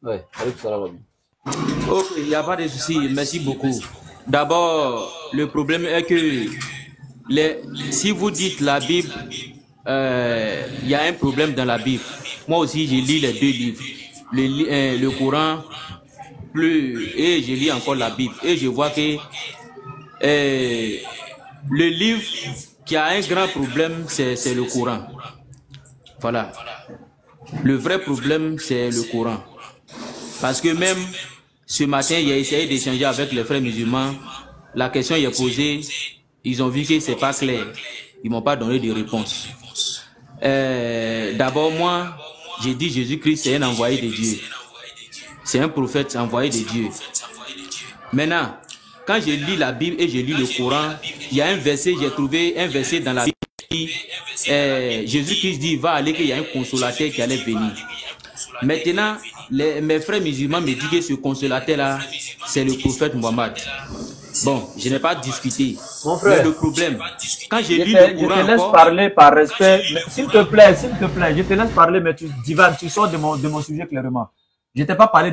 Ouais, alaykoum salam wa rahmatullah. Ok, il n'y a pas de souci. Merci beaucoup. D'abord, le problème est que si vous dites la Bible, il y a un problème dans la Bible. Moi aussi, j'ai lu les deux livres. Le Coran, et je lis encore la Bible. Et je vois que le livre qui a un grand problème, c'est le Coran. Voilà. Le vrai problème, c'est le Coran. Parce que même ce matin, j'ai essayé d'échanger avec les frères musulmans. La question est posée. Ils ont vu que c'est pas clair. Ils m'ont pas donné de réponse. D'abord, moi, j'ai dit Jésus-Christ, c'est un envoyé de Dieu. C'est un prophète envoyé de Dieu. Maintenant, quand je lis la Bible et je lis le Coran, il y a un verset, j'ai trouvé un verset dans la Bible qui Jésus-Christ dit, va aller qu'il y a un consolateur qui allait venir. Maintenant, mes frères musulmans me disent que ce consolateur-là, c'est le prophète Mohammed. Bon, je n'ai pas discuté. Mon frère, mais le problème, quand j'ai lu le Coran je te laisse parler par respect. S'il te plaît, je te laisse parler, mais tu divagues, tu sors de mon sujet clairement. Je ne t'ai pas parlé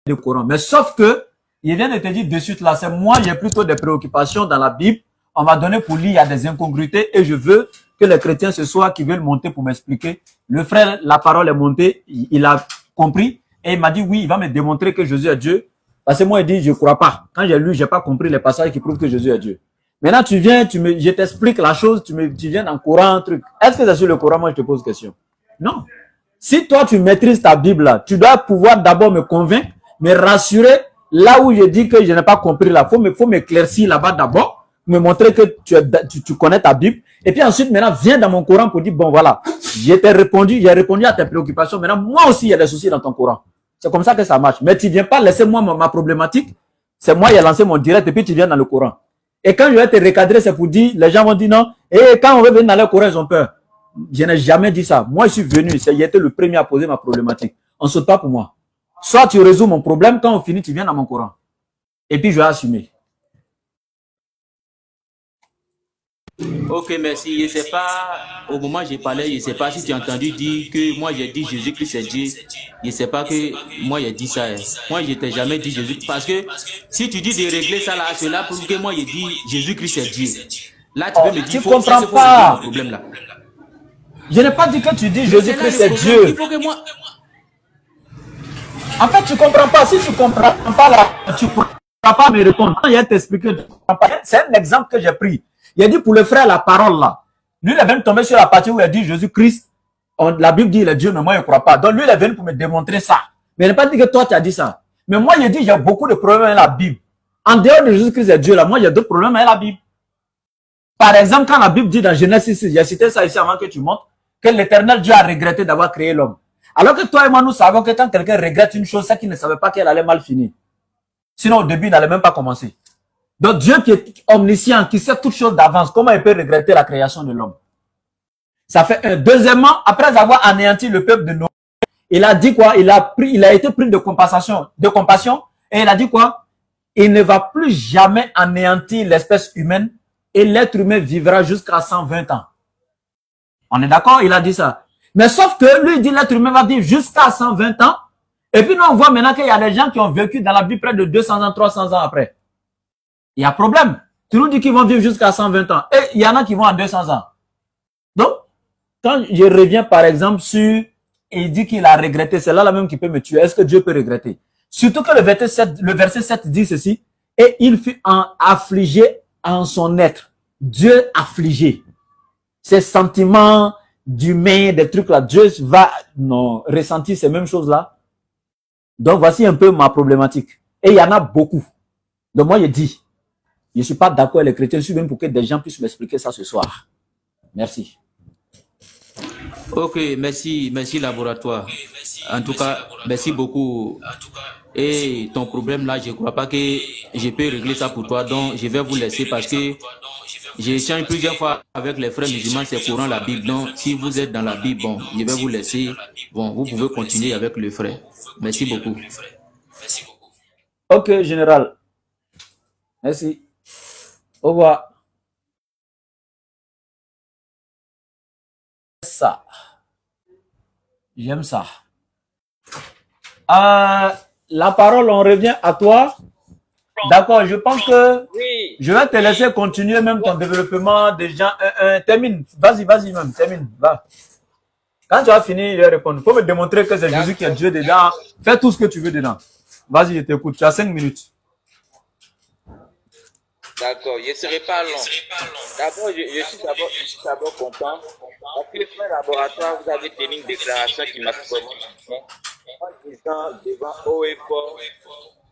du Coran. Mais sauf que, il vient de te dire de suite là, c'est moi, j'ai plutôt des préoccupations dans la Bible. On m'a donné pour lire, il y a des incongruités et je veux que les chrétiens ce soir qui veulent monter pour m'expliquer. Le frère, la parole est montée, il a compris et il m'a dit oui, il va me démontrer que Jésus est Dieu. Parce que moi, il dit, je ne crois pas. Quand j'ai lu, je n'ai pas compris les passages qui prouvent que Jésus est Dieu. Maintenant, tu viens, je t'explique la chose, tu viens dans le Coran, un truc. Est-ce que c'est sur le Coran, moi, je te pose question? Non. Si toi, tu maîtrises ta Bible là, tu dois pouvoir d'abord me convaincre, me rassurer là où je dis que je n'ai pas compris là. Faut m'éclaircir là-bas d'abord, me montrer que tu connais ta Bible. Et puis ensuite, maintenant, viens dans mon Coran pour dire, bon, voilà, j'ai répondu à tes préoccupations. Maintenant, moi aussi, il y a des soucis dans ton Coran. C'est comme ça que ça marche. Mais tu viens pas laisser moi ma problématique. C'est moi qui ai lancé mon direct et puis tu viens dans le Coran. Et quand je vais te recadrer, c'est pour dire, les gens vont dire non. Et quand on veut venir dans le Coran, ils ont peur. Je n'ai jamais dit ça. Moi, je suis venu. J'ai été le premier à poser ma problématique. On ne saute pas pour moi. Soit tu résous mon problème, quand on finit, tu viens dans mon Coran. Et puis, je vais assumer. Ok, merci. Je ne sais pas, au moment où j'ai parlé, je ne sais pas si tu as entendu dire que moi j'ai dit Jésus-Christ est Dieu. Je ne sais pas que moi j'ai dit ça. Moi, je ne t'ai jamais dit Jésus. Parce que si tu dis de régler ça là, cela prouve que moi j'ai dit Jésus-Christ est Dieu. Là, tu peux me dire, tu comprends pas. Problème là. Je n'ai pas dit que tu dis Jésus-Christ est Dieu. Il faut que moi... En fait, tu comprends pas. Si tu comprends pas là, tu ne pourras pas me répondre. Il va t'expliquer. C'est un exemple que j'ai pris. Il a dit pour le frère la parole là. Lui, il est venu tomber sur la partie où il a dit Jésus-Christ. La Bible dit il est Dieu, mais moi je ne crois pas. Donc lui, il est venu pour me démontrer ça. Mais il n'a pas dit que toi tu as dit ça. Mais moi, il dit il y a beaucoup de problèmes avec la Bible. En dehors de Jésus-Christ est Dieu là, moi, il y a d'autres problèmes avec la Bible. Par exemple, quand la Bible dit dans Genèse 6, j'ai cité ça ici avant que tu montes, que l'Éternel Dieu a regretté d'avoir créé l'homme. Alors que toi et moi, nous savons que quand quelqu'un regrette une chose, c'est qu'il ne savait pas qu'elle allait mal finir. Sinon, au début, il n'allait même pas commencer. Donc, Dieu qui est omniscient, qui sait toutes choses d'avance, comment il peut regretter la création de l'homme? Ça fait un. Deuxièmement, après avoir anéanti le peuple de Noé, il a dit quoi? Il a été pris de compassion, et il a dit quoi? Il ne va plus jamais anéantir l'espèce humaine et l'être humain vivra jusqu'à 120 ans. On est d'accord? Il a dit ça. Mais sauf que lui, il dit l'être humain va vivre jusqu'à 120 ans. Et puis nous, on voit maintenant qu'il y a des gens qui ont vécu dans la vie près de 200 ans, 300 ans après. Il y a problème. Tu nous dis qu'ils vont vivre jusqu'à 120 ans. Et il y en a qui vont à 200 ans. Donc, quand je reviens par exemple sur, il dit qu'il a regretté, c'est là même qui peut me tuer. Est-ce que Dieu peut regretter? Surtout que le verset 7 dit ceci. Et il fut affligé en son être. Dieu affligé. Ces sentiments d'humain, des trucs là, Dieu va ressentir ces mêmes choses là. Donc voici un peu ma problématique. Et il y en a beaucoup. Donc moi je dis, je ne suis pas d'accord avec les chrétiens, je suis venu pour que des gens puissent m'expliquer ça ce soir. Merci. Ok, merci laboratoire. En tout cas, merci beaucoup. Et ton problème là, je ne crois pas que je peux régler ça pour toi. Donc, je vais vous laisser parce que j'ai échangé plusieurs fois avec les frères musulmans, c'est courant la Bible. Donc, si vous êtes dans la Bible, bon, je vais vous laisser. Bon, vous pouvez continuer avec le frère. Merci beaucoup. Ok, général. Merci. Au revoir. Ça. J'aime ça. La parole, on revient à toi. D'accord, je pense que Oui. je vais te laisser continuer même ton développement déjà. Termine, vas-y, vas-y même, termine, va. Quand tu as fini, je vais répondre. Il faut me démontrer que c'est Jésus qui est Dieu dedans. Fais tout ce que tu veux dedans. Vas-y, je t'écoute. Tu as 5 minutes. D'accord, je ne serai pas long. D'abord, je suis d'abord content. Parce que, frère laboratoire, vous avez tenu une déclaration qui m'a vraiment touché. En disant devant haut et fort,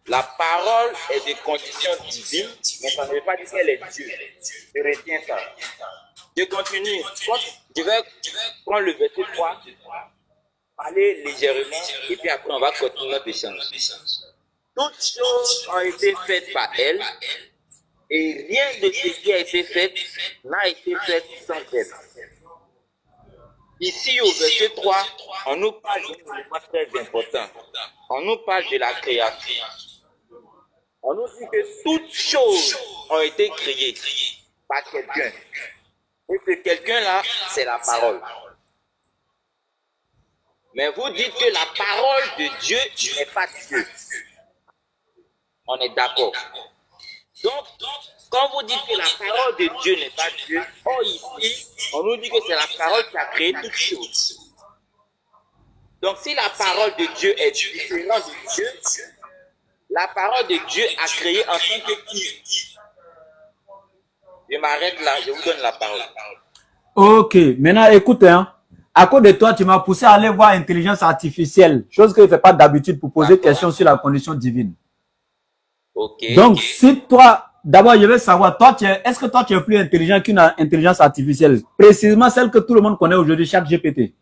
la parole est de condition divine, mais ça ne veut pas dire qu'elle est Dieu. Je retiens ça. Je continue. Je vais prendre le verset 3, parler légèrement, et puis après on va continuer notre échange. Toutes choses ont été faites par elle, et rien de ce qui a été fait n'a été fait sans elle. Ici, au verset 3, on nous parle d'un élément très important. On nous parle de la création. On nous dit que toutes choses ont été créées par quelqu'un. Et ce quelqu'un-là, c'est la parole. Mais vous dites que la parole de Dieu n'est pas Dieu. On est d'accord. Donc, quand vous dites que la parole de Dieu n'est pas Dieu, ici, on nous dit que c'est la parole qui a créé toutes choses. Donc, si la parole de Dieu est différente de Dieu, la parole de Dieu a créé en tant que qui? Je m'arrête là, je vous donne la parole. Ok, maintenant écoute, hein. À cause de toi, tu m'as poussé à aller voir intelligence artificielle, chose que je ne fais pas d'habitude pour poser des questions sur la condition divine. Ok. Donc, si toi, d'abord, je veux savoir, toi, est-ce que toi, tu es plus intelligent qu'une intelligence artificielle? Précisément celle que tout le monde connaît aujourd'hui, ChatGPT.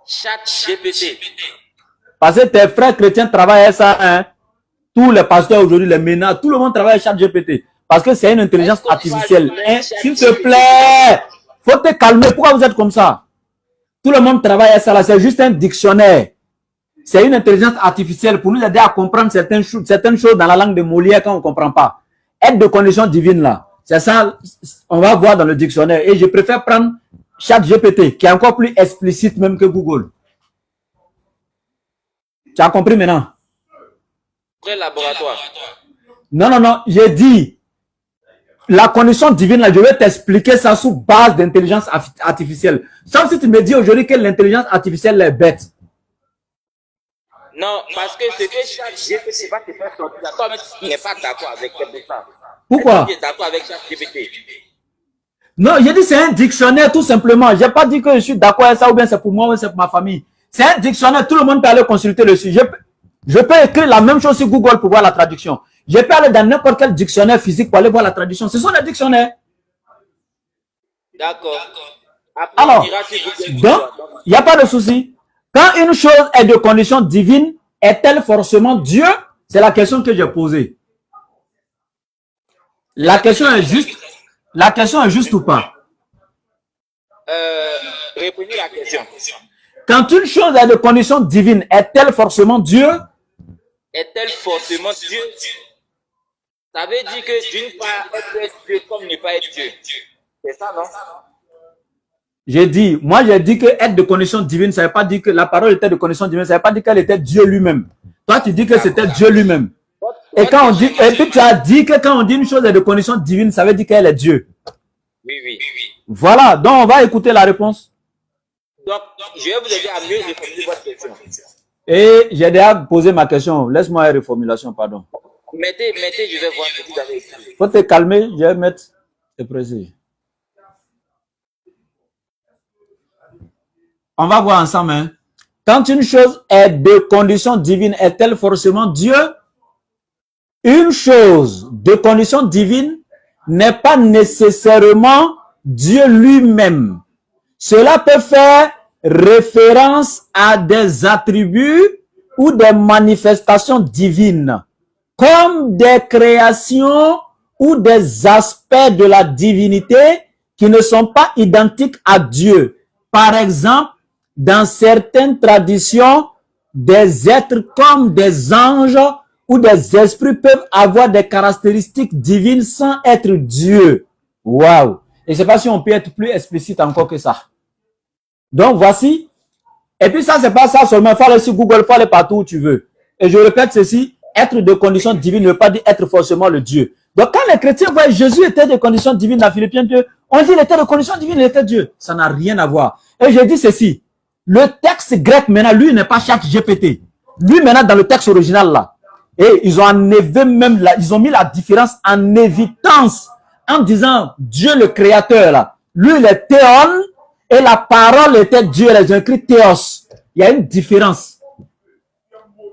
ChatGPT. Parce que tes frères chrétiens travaillent à ça, hein. Tous les pasteurs aujourd'hui, les ménages, tout le monde travaille à ChatGPT. Parce que c'est une intelligence artificielle. Hein? S'il te plaît, faut te calmer. Pourquoi vous êtes comme ça? Tout le monde travaille à ça là. C'est juste un dictionnaire. C'est une intelligence artificielle pour nous aider à comprendre certaines choses dans la langue de Molière quand on ne comprend pas. Aide de condition divine là. C'est ça, on va voir dans le dictionnaire. Et je préfère prendre ChatGPT, qui est encore plus explicite même que Google. Tu as compris maintenant? Après laboratoire. Non, non, non. J'ai dit, la condition divine là, je vais t'expliquer ça sous base d'intelligence artificielle. Sauf si tu me dis aujourd'hui que l'intelligence artificielle est bête. Non, parce que ce que ChatGPT va te faire sortir d'accord, mais tu n'es pas d'accord avec ça. Pourquoi? Tu es d'accord avec ChatGPT? Non, j'ai dit c'est un dictionnaire tout simplement. J'ai pas dit que je suis d'accord avec ça ou bien c'est pour moi ou c'est pour ma famille. C'est un dictionnaire, tout le monde peut aller consulter le sujet. Je peux écrire la même chose sur Google pour voir la traduction. Je peux aller dans n'importe quel dictionnaire physique pour aller voir la traduction. Ce sont des dictionnaires. D'accord. Alors, donc, il n'y a pas de souci. Quand une chose est de condition divine, est-elle forcément Dieu? C'est la question que j'ai posée. La question est juste. La question est juste ou pas? Répondez la question. Quand une chose est de condition divine, est-elle forcément Dieu? Est-elle forcément Dieu? Ça veut dire que d'une part, elle peut être Dieu comme ne pas être Dieu. C'est ça, non? J'ai dit, moi j'ai dit que être de condition divine, ça ne veut pas dire que la parole était de condition divine, ça ne veut pas dire qu'elle était Dieu lui-même. Toi, tu dis que c'était Dieu lui-même. Et quand on dit, et puis tu as dit que quand on dit une chose est de condition divine, ça veut dire qu'elle est Dieu. Oui, oui. Voilà, donc on va écouter la réponse. Donc, je vais vous aider à mieux reformuler votre question. Et j'ai déjà posé ma question. Laisse-moi une reformulation, pardon. Mettez, je vais voir ce que vous avez écrit. Faut te calmer, je vais mettre, c'est précis. On va voir ensemble. Hein. Quand une chose est de condition divine, est-elle forcément Dieu? Une chose de condition divine n'est pas nécessairement Dieu lui-même. Cela peut faire référence à des attributs ou des manifestations divines, comme des créations ou des aspects de la divinité qui ne sont pas identiques à Dieu. Par exemple, dans certaines traditions, des êtres comme des anges ou des esprits peuvent avoir des caractéristiques divines sans être Dieu. Waouh! Et je ne sais pas si on peut être plus explicite encore que ça. Donc voici. Et puis ça, c'est pas ça seulement. Il faut aller sur Google, il faut aller partout où tu veux. Et je répète ceci, être de condition divine ne veut pas dire être forcément le Dieu. Donc quand les chrétiens voient Jésus était de condition divine dans Philippiens 2, on dit qu'il était de condition divine, il était Dieu. Ça n'a rien à voir. Et je dis ceci, le texte grec maintenant, lui n'est pas chaque GPT. Lui maintenant dans le texte original là. Et ils ont enlevé même là, ils ont mis la différence en évidence en disant Dieu le créateur là. Lui il est théon et la parole était Dieu. Ils ont écrit théos. Il y a une différence.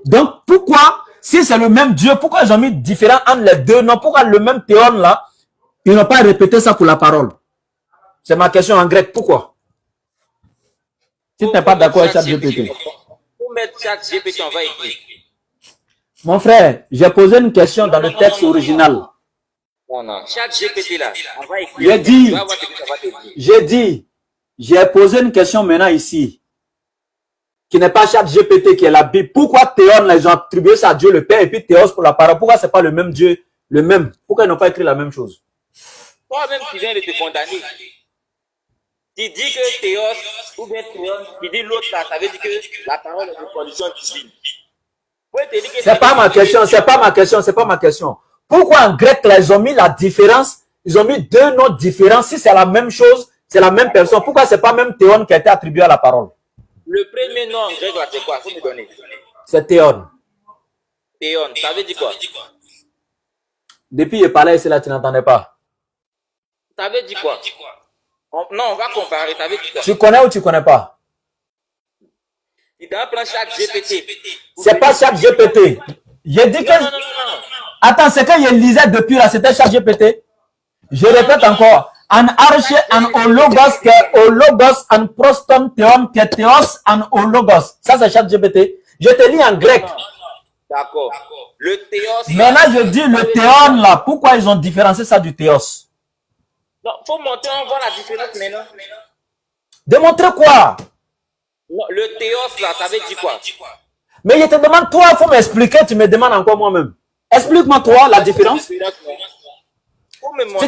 Donc pourquoi, si c'est le même Dieu, pourquoi ils ont mis différent entre les deux? Non, pourquoi le même théon là, ils n'ont pas répété ça pour la parole? C'est ma question en grec. Pourquoi? Si tu n'es pas d'accord avec ChatGPT. Pour mettre ChatGPT, on va écrire. Mon frère, j'ai posé une question dans le texte original. Non, non. ChatGPT là, on va écrire. J'ai posé une question maintenant ici, qui n'est pas ChatGPT, qui est la Bible. Pourquoi Théon, là, ils ont attribué ça à Dieu le Père et puis Théos pour la parole? Pourquoi c'est pas le même Dieu, le même? Pourquoi ils n'ont pas écrit la même chose? Toi-même, tu viens de te condamner. Tu dis que Théos ou bien Théon, tu dis l'autre là, ça veut dire que la parole est de condition divine. C'est pas ma question, c'est pas ma question, c'est pas ma question. Pourquoi en grec là, ils ont mis la différence, ils ont mis deux noms différents, si c'est la même chose, c'est la même personne, pourquoi c'est pas même Théon qui a été attribué à la parole? Le premier nom en grec là, c'est quoi? Faut me donner. C'est Théon. Théon, ça veut dire quoi? Depuis il parlait ici là, tu n'entendais pas. Ça veut dire quoi? Non, on va comparer, ça veut dire quoi? Tu connais ou tu connais pas? Il doit prendre ChatGPT. C'est pas ChatGPT. J'ai dit que... Non. Attends, c'est que je lisais depuis là, c'était ChatGPT. Je répète encore. An arche, an ologos, que ologos, an proston, théon, que théos, an ologos. Ça, c'est ChatGPT. Je te lis en grec. D'accord. Le théos. Maintenant, je dis le théon là. Pourquoi ils ont différencié ça du théos? Non, faut montrer, on voit la différence maintenant. Démontrer quoi? Non, le théos là, ça veut dire quoi? Mais je te demande, toi, il faut m'expliquer, tu me demandes encore moi-même. Explique-moi toi la différence. Si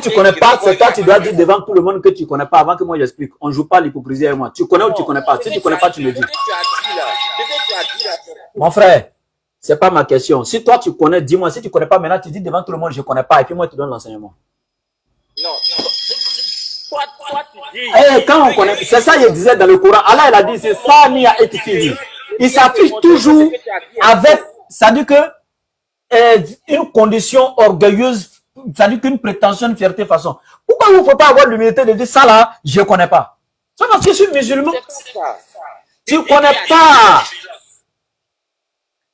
tu ne connais pas, c'est toi, tu dois dire devant tout le monde que tu ne connais pas avant que moi j'explique. On ne joue pas l'hypocrisie avec moi. Tu connais ou tu ne connais pas? Si tu ne connais pas, tu me dis. Mon frère, ce n'est pas ma question. Si toi tu connais, dis-moi. Si tu ne connais pas, maintenant tu dis devant tout le monde, je ne connais pas. Et puis moi, je te donne l'enseignement. Non. Toi, tu dis. Eh, quand on connaît, c'est ça qu'il disait dans le Coran. Allah, il a dit, c'est ça, ni à étifier. Il s'affiche toujours avec, ça dit que, une condition orgueilleuse, ça dit qu'une prétention, une fierté, façon. Pourquoi vous ne pouvez pas avoir l'humilité de dire ça là, je ne connais pas? C'est parce que je suis musulman. Tu ne connais pas.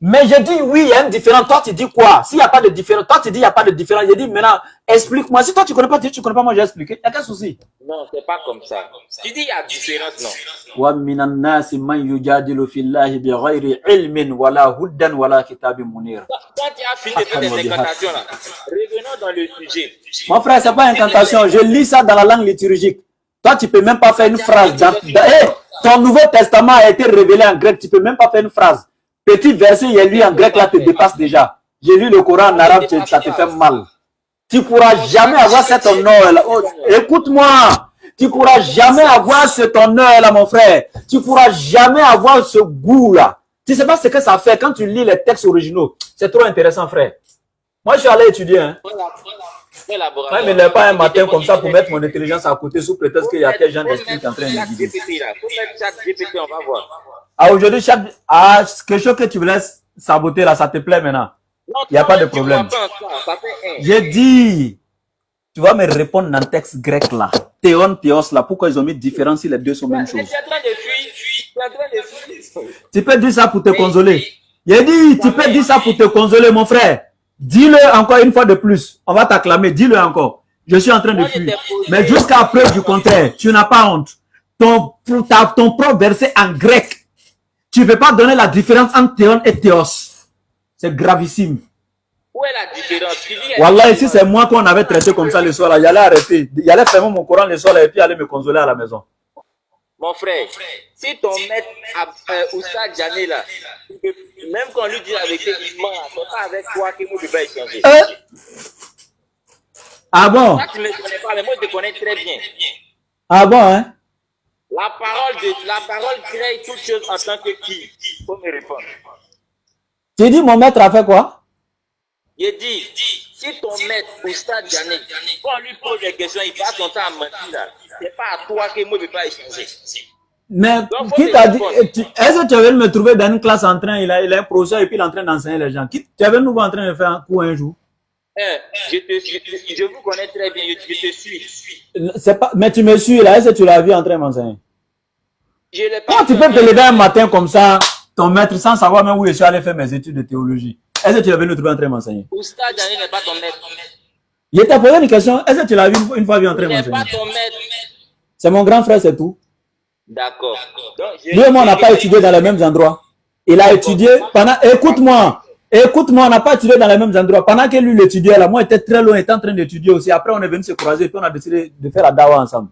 Mais je dis oui, il y a une différence. Toi, tu dis quoi? S'il n'y a pas de différence, toi, tu dis il n'y a pas de différence. Je dis maintenant, explique-moi. Si toi, tu ne connais pas, tu ne connais pas, moi, j'ai expliqué. Il n'y a qu'un souci. Non, c'est pas comme ça. Tu dis il y a différence, non. وَمِنَ النَّاسِ مَنْ يُجَادِلُ فِي اللَّهِ بِغَيْرِ عِلْمٍ وَلَا هُدًى وَلَا كِتَابٍ مُنِيرٍ. Quand tu as fini de faire des incantations là, revenons dans le sujet. Mon frère, c'est pas une incantation. Je lis ça dans la langue liturgique. Toi, tu peux même pas faire une phrase. Ton Nouveau Testament a été révélé en grec. Tu peux même pas faire une phrase. Petit verset, il y a lu en grec là, te dépasse déjà. J'ai lu le Coran en arabe, ça te fait mal. Tu ne pourras jamais avoir cet honneur là. Oh, écoute-moi. Tu ne pourras jamais avoir cet honneur là, mon frère. Tu ne pourras jamais avoir ce goût là. Tu ne sais pas ce que ça fait quand tu lis les textes originaux. C'est trop intéressant, frère. Moi, je suis allé étudier. Hein. Moi, je ne lève pas un matin comme ça pour mettre mon intelligence à côté sous prétexte qu'il y a quel genre d'esprit qui est en train de me guider. On va voir. Ah, aujourd'hui, quelque chose que tu voulais saboter là, ça te plaît maintenant. Il n'y a pas de problème. J'ai dit, tu vas me répondre dans le texte grec là. Théon, théos là, pourquoi ils ont mis différence si les deux sont même chose? Tu peux dire ça pour te consoler. J'ai dit, tu peux dire ça pour te consoler, mon frère. Dis-le encore une fois de plus. On va t'acclamer, dis-le encore. Je suis en train de fuir. Mais jusqu'à preuve du contraire, tu n'as pas honte. Ton propre verset en grec. Tu ne peux pas donner la différence entre théon et théos. C'est gravissime. Où est la différence? Wallah, si c'est moi qu'on avait traité comme ça le soir, là, j'allais arrêter. J'allais fermer mon Coran le soir là, et puis aller me consoler à la maison. Mon frère, si ton maître Oussa Djane là, même quand on lui dit la vérité, il ment, c'est pas avec toi que moi je vais échanger. Ah bon? Toi, tu ne me connais pas, mais moi je te connais très bien. Ah bon, hein? La parole crée toute chose en tant que qui? Il faut me répondre. Tu dis mon maître a fait quoi? Il dit, si ton maître, Oustad Diané, quand on lui pose des questions, il passe son temps à mentir là. C'est pas à toi que moi je ne vais pas échanger. Mais Donc, qui t'a dit, est-ce que tu avais me trouver dans une classe en train, il est un professeur et puis il est en train d'enseigner les gens. Tu avais nous en train de faire un cours un jour? Je vous connais très bien, je te suis. C'est pas, mais tu me suis là, est-ce que tu l'as vu en train de m'enseigner? Je l'ai pas. Comment tu peux te lever un matin comme ça, ton maître, sans savoir même où je suis allé faire mes études de théologie? Est-ce que tu l'avais nous trouver en train de m'enseigner? Oustad Diané n'est pas ton maître. Je t'ai posé une question, est-ce que tu l'as vu une fois vu en train de Il n'est pas m'enseigner? ton maître. C'est mon grand frère, c'est tout. D'accord. Lui et moi, on n'a pas étudié dans les mêmes endroits. Il a étudié pendant, écoute-moi, on n'a pas étudié dans les mêmes endroits. Pendant que lui l'étudiait là, moi j'étais très loin, j'étais en train d'étudier aussi. Après, on est venu se croiser et puis on a décidé de faire la dawa ensemble.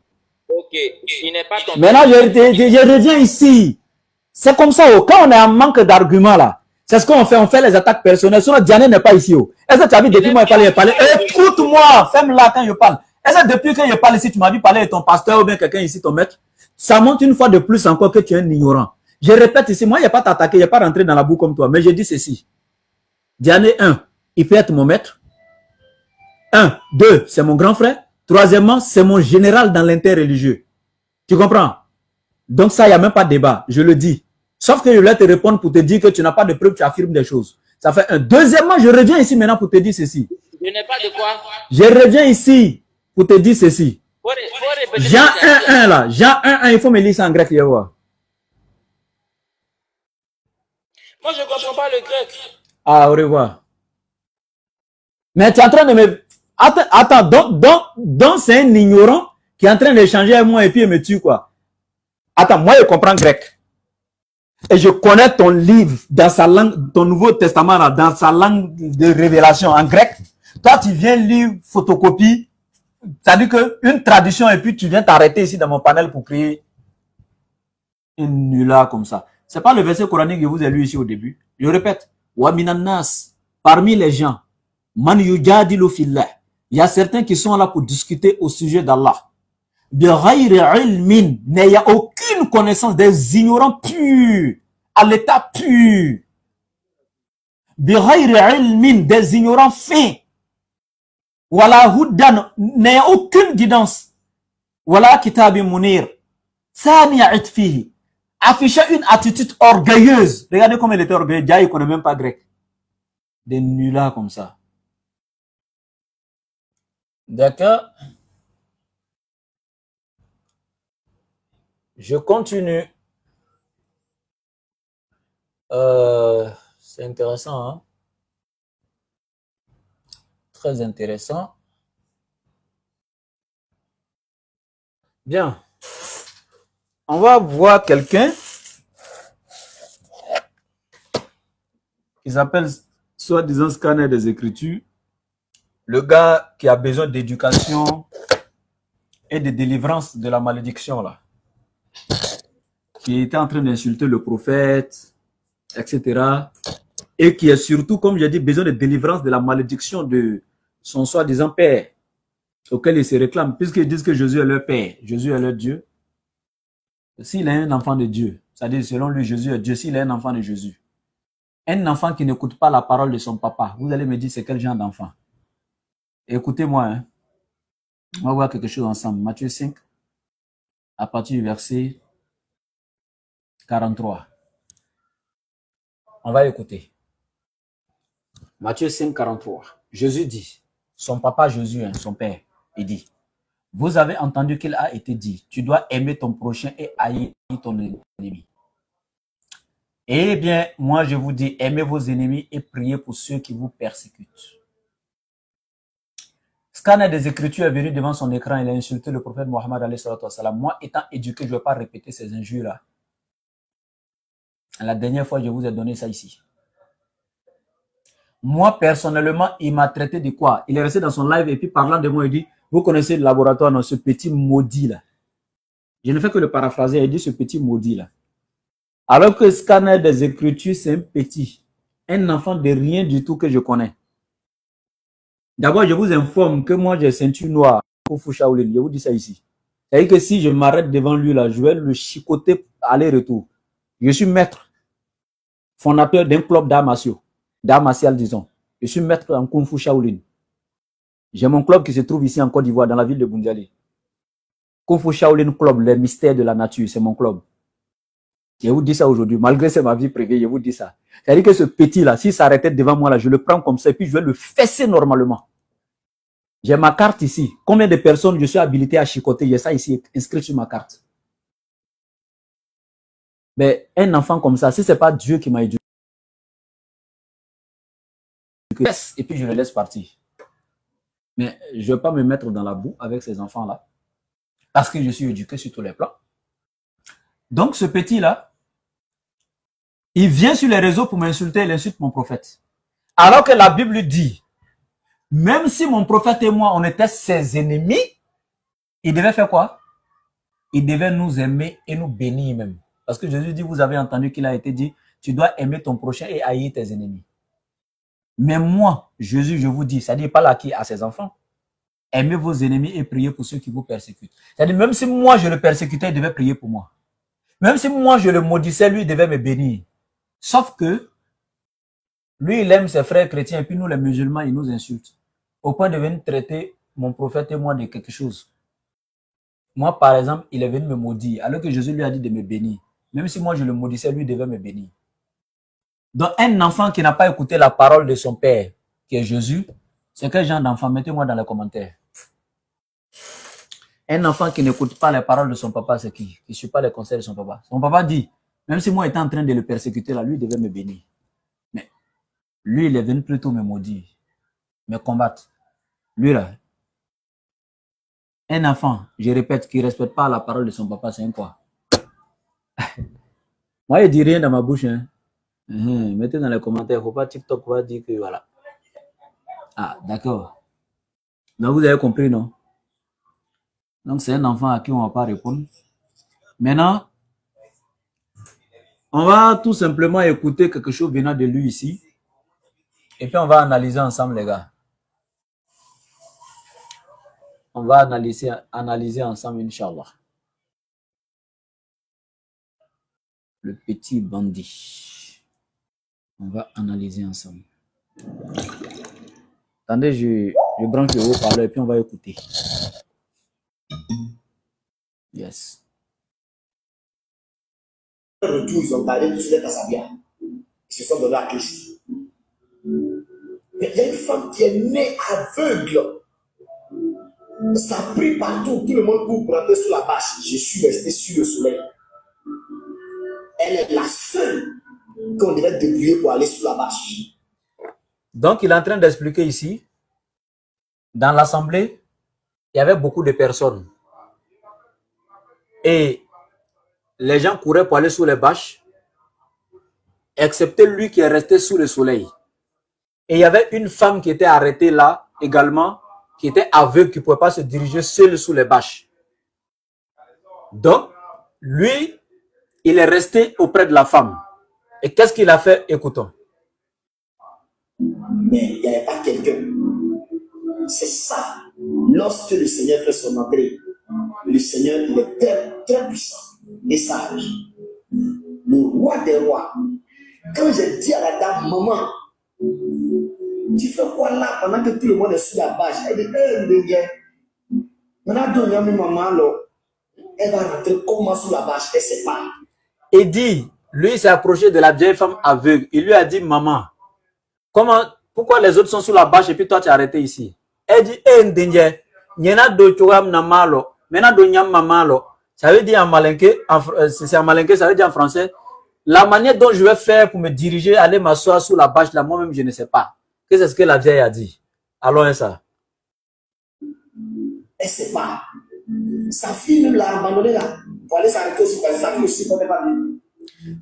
Ok, il n'est pas ton Maintenant, je reviens ici. C'est comme ça, oh. Quand on est en manque d'arguments là, c'est ce qu'on fait, on fait les attaques personnelles. Sinon, Diané n'est pas ici. Oh. Est-ce que tu as vu depuis moi je parle? Écoute-moi, ferme-la quand je parle. Est-ce que depuis que je parle ici, tu m'as vu parler de ton pasteur ou bien quelqu'un ici, ton maître? Ça montre une fois de plus encore que tu es un ignorant. Je répète ici, moi, je n'ai pas t'attaqué, je n'ai pas rentré dans la boue comme toi, mais je dis ceci. Diané, 1, il peut être mon maître. 1, 2, c'est mon grand frère. Troisièmement, c'est mon général dans l'interreligieux. Tu comprends? Donc ça, il n'y a même pas de débat, je le dis. Sauf que je vais te répondre pour te dire que tu n'as pas de preuve, tu affirmes des choses. Ça fait un. Deuxièmement, je reviens ici maintenant pour te dire ceci. Je n'ai pas de quoi? Je reviens ici pour te dire ceci. Jean 1.1 là, Jean 1.1, il faut me lire ça en grec, je vois. Moi, je ne comprends pas le grec. Ah, au revoir. Mais tu es en train de me... Attends, donc c'est un ignorant qui est en train d'échanger avec moi et puis il me tue quoi. Attends, moi je comprends grec. Et je connais ton livre dans sa langue, ton Nouveau Testament là, dans sa langue de révélation en grec. Toi, tu viens lire photocopie. C'est-à-dire qu'une traduction et puis tu viens t'arrêter ici dans mon panel pour créer une nulla comme ça. C'est pas le verset coranique que je vous ai lu ici au début. Je répète. Wa minan nas, parmi les gens, man yujadilu fillah. Il y a certains qui sont là pour discuter au sujet d'Allah. Bi ghayri ilmin, mais il n'y a aucune connaissance, des ignorants purs, à l'état pur. Bi ghayri ilmin, des ignorants fins. Wala huddan, n'a aucune guidance. Wala kitabi munir. Sani'a itfihi. Afficher une attitude orgueilleuse. Regardez comme elle était orgueilleuse. Déjà, il ne connaît même pas grec. Des nullards comme ça. D'accord. Je continue. C'est intéressant, hein? Très intéressant. Bien. On va voir quelqu'un qui s'appelle soi-disant scanner des Écritures. Le gars qui a besoin d'éducation et de délivrance de la malédiction là. Qui était en train d'insulter le prophète, etc. Et qui a surtout, comme j'ai dit, besoin de délivrance de la malédiction de son soi-disant père, auquel il se réclame, puisqu'ils disent que Jésus est leur père, Jésus est leur Dieu. S'il est un enfant de Dieu, c'est-à-dire selon lui, Jésus est Dieu, s'il est un enfant de Jésus, un enfant qui n'écoute pas la parole de son papa, vous allez me dire c'est quel genre d'enfant? Écoutez-moi, hein. On va voir quelque chose ensemble. Matthieu 5, à partir du verset 43. On va écouter. Matthieu 5, 43. Jésus dit, son papa Jésus, hein, son père, il dit, vous avez entendu qu'il a été dit, tu dois aimer ton prochain et haïr ton ennemi. Eh bien, moi je vous dis, aimez vos ennemis et priez pour ceux qui vous persécutent. Scanner des Écritures est venu devant son écran, il a insulté le prophète Mohammed alayhi salatu wa salam. Moi, étant éduqué, je ne vais pas répéter ces injures-là. La dernière fois, je vous ai donné ça ici. Moi, personnellement, il m'a traité de quoi? Il est resté dans son live et puis parlant de moi, il dit, vous connaissez le laboratoire, non, ce petit maudit-là. Je ne fais que le paraphraser, il dit ce petit maudit-là. Alors que Scanner des Écritures, c'est un petit, un enfant de rien du tout que je connais. D'abord, je vous informe que moi, j'ai ceinture noire pour Fouchaoulin. Je vous dis ça ici. C'est-à-dire que si je m'arrête devant lui, là, je vais le chicoter aller-retour. Je suis maître, fondateur d'un club d'arts martial, disons. Je suis maître en Kung Fu Shaolin. J'ai mon club qui se trouve ici en Côte d'Ivoire, dans la ville de Boundiali. Kung Fu Shaolin Club, les mystères de la nature, c'est mon club. Je vous dis ça aujourd'hui, malgré c'est ma vie privée, je vous dis ça. C'est-à-dire que ce petit-là, s'il s'arrêtait devant moi, là, je le prends comme ça, et puis je vais le fesser normalement. J'ai ma carte ici. Combien de personnes je suis habilité à chicoter? J'ai ça ici, inscrit sur ma carte. Mais un enfant comme ça, si ce n'est pas Dieu qui m'a éduqué, et puis je le laisse partir. Mais je ne vais pas me mettre dans la boue avec ces enfants-là, parce que je suis éduqué sur tous les plans. Donc ce petit-là, il vient sur les réseaux pour m'insulter, il insulte mon prophète. Alors que la Bible dit, même si mon prophète et moi, on était ses ennemis, il devait faire quoi? Il devait nous aimer et nous bénir même. Parce que Jésus dit, vous avez entendu qu'il a été dit, tu dois aimer ton prochain et haïr tes ennemis. Mais moi, Jésus, je vous dis, c'est-à-dire pas là qui à ses enfants, aimez vos ennemis et priez pour ceux qui vous persécutent. C'est-à-dire même si moi je le persécutais, il devait prier pour moi. Même si moi je le maudissais, lui il devait me bénir. Sauf que lui il aime ses frères chrétiens et puis nous les musulmans, il nous insulte. Au point de venir traiter mon prophète et moi de quelque chose. Moi par exemple, il est venu me maudire alors que Jésus lui a dit de me bénir. Même si moi je le maudissais, lui devait me bénir. Donc un enfant qui n'a pas écouté la parole de son père, qui est Jésus, c'est quel genre d'enfant? Mettez-moi dans les commentaires. Un enfant qui n'écoute pas les paroles de son papa, c'est qui? Qui ne suit pas les conseils de son papa. Son papa dit, même si moi j'étais en train de le persécuter, là, lui il devait me bénir. Mais lui, il est venu plutôt me maudire, me combattre. Lui là, un enfant, je répète, qui ne respecte pas la parole de son papa, c'est un quoi? Moi, je ne dis rien dans ma bouche. Hein. Mettez dans les commentaires, il ne faut pas TikTok va dire que voilà. Ah, d'accord. Donc, vous avez compris, non? Donc, c'est un enfant à qui on ne va pas répondre. Maintenant, on va tout simplement écouter quelque chose venant de lui ici. Et puis, on va analyser ensemble, les gars. On va analyser ensemble, Inch'Allah. Le petit bandit. On va analyser ensemble. Attendez, je branche le haut-parleur et puis on va écouter. Yes. Retour, ils ont parlé de les Kassabia. Ils se sont donnés à Christ. Mais il y a une femme qui est née aveugle. Ça brille partout, tout le monde court pour rentrer sur la bâche. Je suis resté sur le soleil. Elle est la seule qu'on devait débrouiller pour aller sur la bâche. Donc, il est en train d'expliquer ici, dans l'assemblée, il y avait beaucoup de personnes. Et les gens couraient pour aller sous les bâches, excepté lui qui est resté sous le soleil. Et il y avait une femme qui était arrêtée là également, qui était aveugle, qui ne pouvait pas se diriger seule sous les bâches. Donc, lui, il est resté auprès de la femme. Et qu'est-ce qu'il a fait? Écoutons. Mais il n'y avait pas quelqu'un. C'est ça. Lorsque le Seigneur fait son entrée, le Seigneur il est très, très puissant et sage. Le roi des rois. Quand j'ai dit à la dame, maman, tu fais quoi là pendant que tout le monde est sur la bâche? Elle dit, maintenant, maman, elle va rentrer comment sous la bâche? Elle ne sait pas. Il dit, lui, il s'est approché de la vieille femme aveugle. Il lui a dit, maman, pourquoi les autres sont sous la bâche et puis toi tu es arrêté ici? Elle dit, ça veut dire en malinké, c'est en malinké, ça veut dire en français, la manière dont je vais faire pour me diriger, aller m'asseoir sous la bâche là, moi-même je ne sais pas. Qu'est-ce que la vieille a dit? Allons ça. Elle ne sait pas. Sa fille même l'a abandonné là. Pour aller s'arrêter aussi, parce que sa fille aussi ne connaît pas.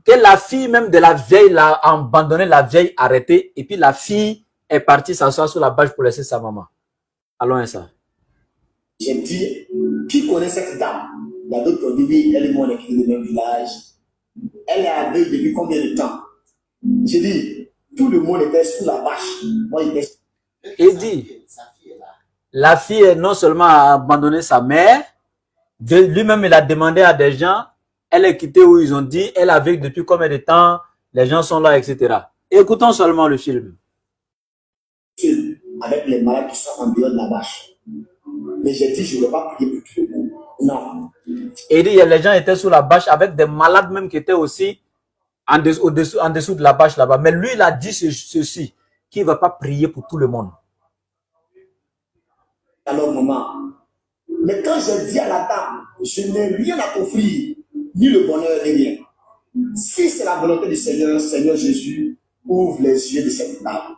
Que la fille même de la vieille l'a abandonné, la vieille arrêtée, et puis la fille est partie s'asseoir sur la bâche pour laisser sa maman. Allons ça. J'ai dit, qui connaît cette dame? Il y a d'autres qui ont dit, oui, elle est mon équipe du même village. Elle est aveugle depuis combien de temps? J'ai dit, tout le monde était sous la bâche. Moi, il dit, la fille non seulement a abandonné sa mère, Lui-même, il a demandé à des gens, elle est quittée où ils ont dit, elle a vécu depuis combien de temps, les gens sont là, etc. Écoutons seulement le film. Avec les malades qui sont en dehors de la bâche. Mais j'ai dit, je ne vais pas prier pour tout le monde. Non. Et il dit, les gens étaient sous la bâche avec des malades même qui étaient aussi en dessous de la bâche là-bas. Mais lui, il a dit ceci, qu'il ne va pas prier pour tout le monde. Alors, maman, mais quand j'ai dit à la dame, je n'ai rien à t'offrir, ni le bonheur, ni rien. Si c'est la volonté du Seigneur, Seigneur Jésus, ouvre les yeux de cette dame.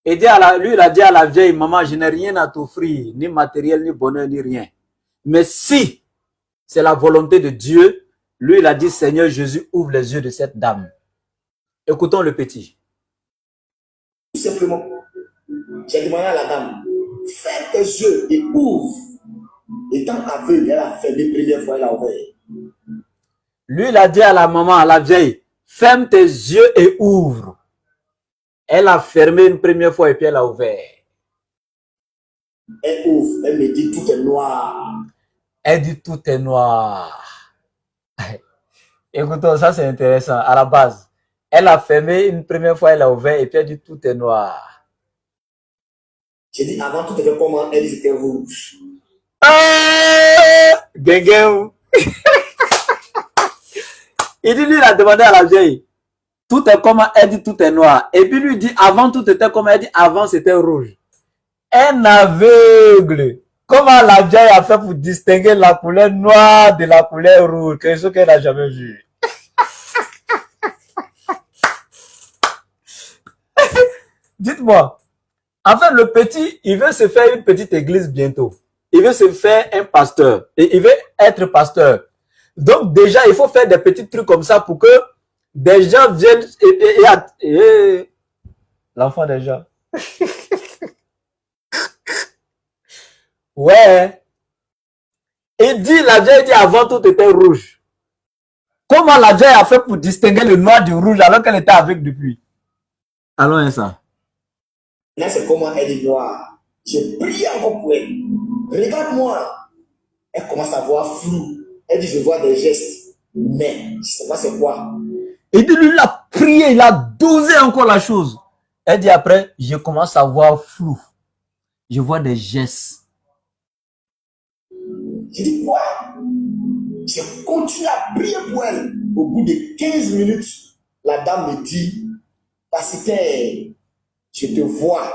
Et lui, il a dit à la vieille, maman, je n'ai rien à t'offrir, ni matériel, ni bonheur, ni rien. Mais si c'est la volonté de Dieu, lui, il a dit, Seigneur Jésus, ouvre les yeux de cette dame. Écoutons le petit. Tout simplement, j'ai demandé à la dame, ferme tes yeux et ouvre. Étant aveugle, elle a fermé la première fois, elle a ouvert. Lui, il a dit à la maman, à la vieille, ferme tes yeux et ouvre. Elle a fermé une première fois et puis elle a ouvert. Elle ouvre, elle me dit tout est noir. Elle dit tout est noir. Écoutons, ça c'est intéressant. À la base, elle a fermé une première fois, elle a ouvert et puis elle dit tout est noir. J'ai dit avant tout était comment? Elle dit c'était rouge. Gengen. Il dit, lui, il a demandé à la vieille, tout est comment? Elle dit tout est noir. Et puis lui dit, avant tout était comment? Elle dit, avant c'était rouge. Un aveugle. Comment la vieille a fait pour distinguer la couleur noire de la couleur rouge? Quelque chose qu'elle n'a jamais vu. Dites-moi. Enfin, le petit, il veut se faire une petite église bientôt. Il veut se faire un pasteur. Et il veut être pasteur. Donc déjà, il faut faire des petits trucs comme ça pour que des gens viennent et l'enfant des gens. Ouais. Il dit, la vieille dit avant tout était rouge. Comment la vieille a fait pour distinguer le noir du rouge alors qu'elle était avec depuis? Allons ça. Là, c'est comment elle est noire. J'ai prié encore pour elle. Regarde-moi. Elle commence à voir flou. Elle dit, je vois des gestes. Mais, je ne sais pas c'est quoi. Et dit, lui, il a prié, il a dosé encore la chose. Elle dit après, je commence à voir flou. Je vois des gestes. J'ai dit, quoi? J'ai continué à prier pour elle. Au bout de 15 minutes, la dame me dit, pasteur, je te vois.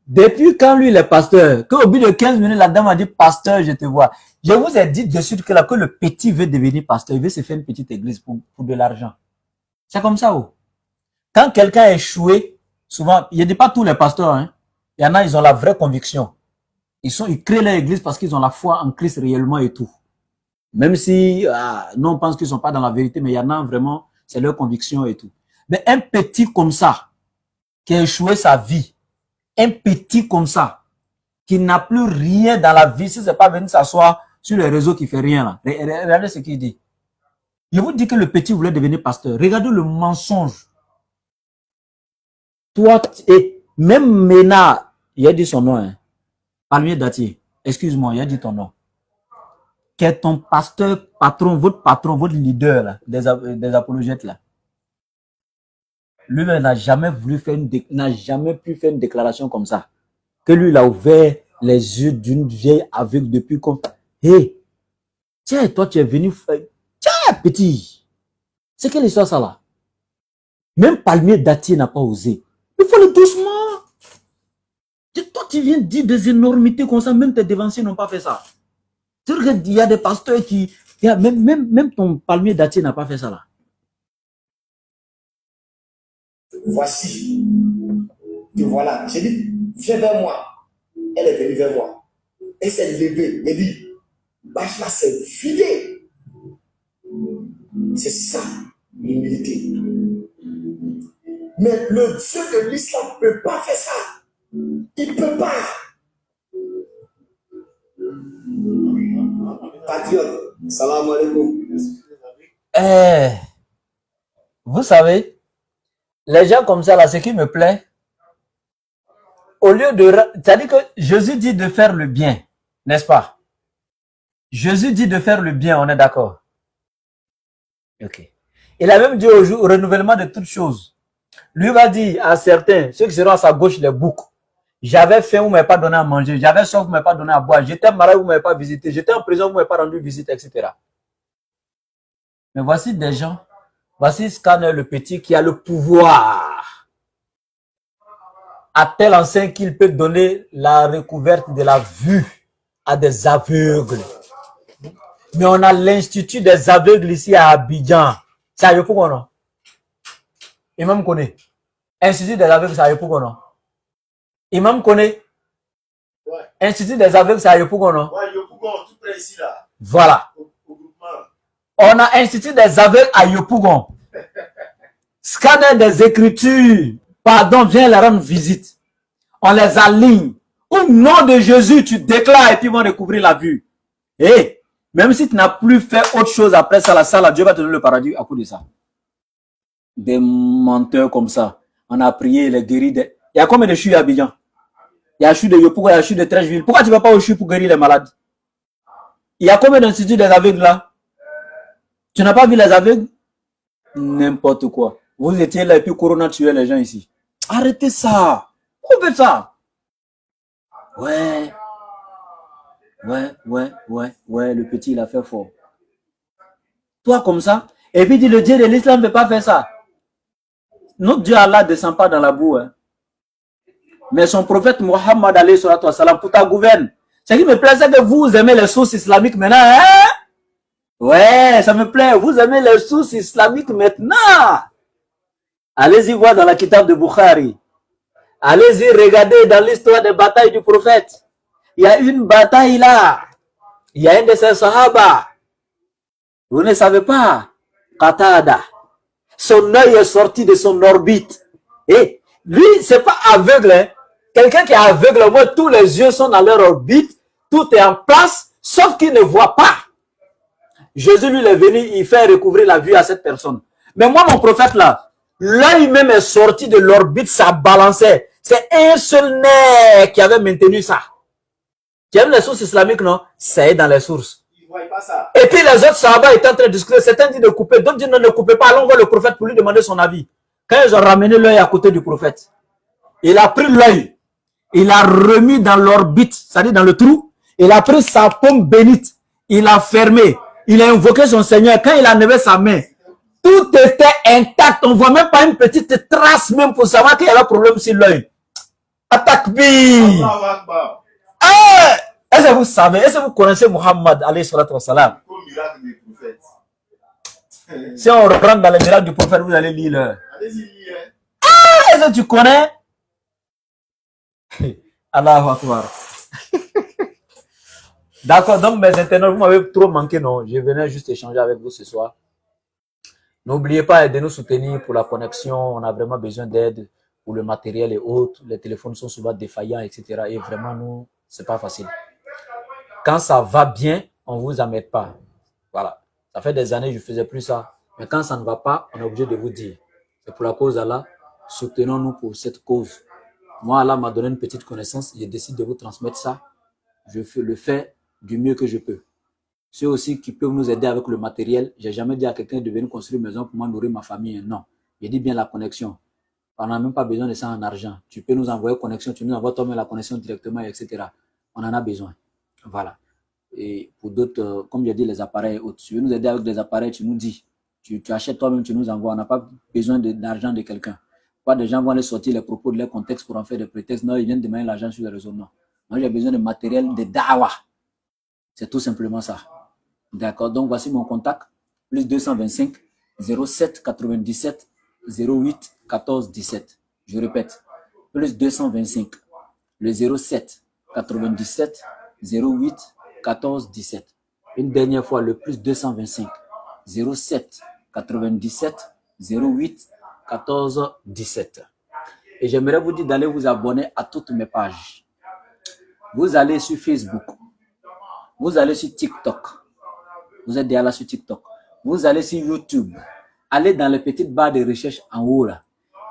Depuis quand lui, il est pasteur, qu'au bout de 15 minutes, la dame a dit, pasteur, je te vois. Je vous ai dit de suite que le petit veut devenir pasteur, il veut se faire une petite église pour de l'argent. C'est comme ça, oh. Quand quelqu'un est échoué, souvent, il ne dit pas tous les pasteurs, hein. Il y en a, ils ont la vraie conviction. Ils créent leur église parce qu'ils ont la foi en Christ réellement et tout. Même si, nous, on pense qu'ils ne sont pas dans la vérité, mais il y en a vraiment, c'est leur conviction et tout. Mais un petit comme ça, qui a échoué sa vie, un petit comme ça, qui n'a plus rien dans la vie, si ce n'est pas venir s'asseoir sur les réseaux qui ne fait rien là. Regardez ce qu'il dit. Je vous dis que le petit voulait devenir pasteur. Regardez le mensonge. Toi, et même Ménard, il a dit son nom, hein. Palmier Datier, excuse-moi, il a dit ton nom. Qui est ton pasteur, patron, votre leader là, des apologètes là. Lui-même n'a jamais voulu faire n'a jamais pu faire une déclaration comme ça. Que lui, il a ouvert les yeux d'une vieille aveugle depuis comme, hé, tiens, toi, tu es venu faire, tiens, petit. C'est quelle histoire ça là? Même Palmier Datier n'a pas osé. Il faut le doucement. Toi, tu viens dire des énormités comme ça, même tes devanciers n'ont pas fait ça. Tu regardes, il y a des pasteurs qui, même ton Palmier Datier n'a pas fait ça là. Voici. Et voilà. J'ai dit, viens vers moi. Elle est venue vers moi. Elle s'est levée. Elle dit, bâche là, c'est vidé. C'est ça, l'humilité. Mais le Dieu de l'islam ne peut pas faire ça. Il ne peut pas. Patriote, salam alaikum. Vous savez, les gens comme ça, là, ce qui me plaît, au lieu de... C'est-à-dire que Jésus dit de faire le bien, n'est-ce pas? Jésus dit de faire le bien, on est d'accord? Ok. Il a même dit au renouvellement de toutes choses. Lui va dire à certains, ceux qui seront à sa gauche, les boucs, j'avais faim, vous ne m'avez pas donné à manger, j'avais soif, vous ne m'avez pas donné à boire, j'étais malade, vous ne m'avez pas visité, j'étais en prison, vous ne m'avez pas rendu visite, etc. Mais voici des gens, voici Scanner le petit qui a le pouvoir à tel enseigne qu'il peut donner la recouverte de la vue à des aveugles. Mais on a l'institut des aveugles ici à Abidjan. C'est à Yopougon, non? Imam connaît. Institut des aveugles, c'est à Yopougon, non? Imam connaît. Ouais. Institut des aveugles, c'est à Yopougon, non? Ouais, Yopougon, tout près ici, là. Voilà. On a institut des aveugles à Yopougon. Scanner des écritures. Pardon, viens leur rendre visite. On les aligne. Au nom de Jésus, tu déclares et puis ils vont découvrir la vue. Et même si tu n'as plus fait autre chose après ça, la salle, Dieu va te donner le paradis à cause de ça. Des menteurs comme ça. On a prié, les guéris. Il y a combien de CHU à Abidjan? Il y a CHU de Yopougon, il y a CHU de Trècheville. Pourquoi tu ne vas pas au CHU pour guérir les malades? Il y a combien d'instituts des aveugles là? Tu n'as pas vu les aveugles? N'importe quoi. Vous étiez là et puis Corona tuait les gens ici. Arrêtez ça. Pourquoi vous faites ça? Ouais, le petit, il a fait fort. Toi, comme ça, et puis dit le Dieu de l'islam ne peut pas faire ça. Notre Dieu Allah ne descend pas dans la boue. Hein. Mais son prophète Mohammed alayhi salatu wa salam, pour ta gouverne. Ce qui me plaît, c'est que vous aimez les sources islamiques maintenant. Hein? Ouais, ça me plaît. Vous aimez les sources islamiques maintenant. Allez-y voir dans la kitab de Bukhari. Allez-y regarder dans l'histoire des batailles du prophète. Il y a une bataille là. Il y a un de ses sahaba. Vous ne savez pas. Qatada. Son œil est sorti de son orbite. Et lui, c'est pas aveugle. Hein. Quelqu'un qui est aveugle, au moins tous les yeux sont dans leur orbite. Tout est en place, sauf qu'il ne voit pas. Jésus, lui, est venu, il fait recouvrir la vue à cette personne. Mais moi, mon prophète là, l'œil même est sorti de l'orbite, ça balançait. C'est un seul nerf qui avait maintenu ça. Tu aimes les sources islamiques, non? C'est dans les sources. Pas ça. Et puis les autres sahaba étaient en train de discuter. Certains disent de couper, d'autres disent non, ne coupez pas. Allons voir le prophète pour lui demander son avis. Quand ils ont ramené l'œil à côté du prophète, il a pris l'œil, il a remis dans l'orbite, c'est-à-dire dans le trou, il a pris sa paume bénite, il a fermé, il a invoqué son Seigneur. Quand il a levé sa main, tout était intact. On ne voit même pas une petite trace même pour savoir qu'il y avait un problème sur l'œil. Atakbir. Ah! Est-ce que vous savez, est-ce que vous connaissez Muhammad alayhi salatu wa salam? Si on rentre dans les miracles du prophète, vous allez lire. Ah! Est-ce que tu connais? Allahu Akbar. D'accord, donc mes internautes, vous m'avez trop manqué, non? Je venais juste échanger avec vous ce soir. N'oubliez pas de nous soutenir pour la connexion. On a vraiment besoin d'aide pour le matériel et autres. Les téléphones sont souvent défaillants, etc. Et vraiment, nous, c'est pas facile. Quand ça va bien, on ne vous amène pas. Voilà. Ça fait des années que je ne faisais plus ça. Mais quand ça ne va pas, on est obligé de vous dire. C'est pour la cause d'Allah. Soutenons-nous pour cette cause. Moi, Allah m'a donné une petite connaissance. Je décide de vous transmettre ça. Je le fais du mieux que je peux. Ceux aussi qui peuvent nous aider avec le matériel. Je n'ai jamais dit à quelqu'un de venir construire une maison pour moi nourrir ma famille. Non. Je dis bien la connexion. On n'a même pas besoin de ça en argent. Tu peux nous envoyer connexion. Tu nous envoies toi-même la connexion directement, etc. On en a besoin. Voilà. Et pour d'autres, comme j'ai dit, les appareils autres. Si tu veux nous aider avec des appareils, tu nous dis. Tu achètes toi-même, tu nous envoies. On n'a pas besoin d'argent de quelqu'un. Pas de gens vont aller sortir les propos de leur contexte pour en faire des prétextes. Non, ils viennent demander l'argent sur les réseaux. Non. Moi, j'ai besoin de matériel de dawa. C'est tout simplement ça. D'accord. Donc, voici mon contact. Plus 225 07 97 08 14 17. Je répète. Plus 225 le 07 97 08 14 17. Une dernière fois, le plus 225 07 97 08 14 17. Et j'aimerais vous dire d'aller vous abonner à toutes mes pages. Vous allez sur Facebook. Vous allez sur TikTok. Vous êtes déjà là sur TikTok. Vous allez sur YouTube. Allez dans les petites barres de recherche en haut là.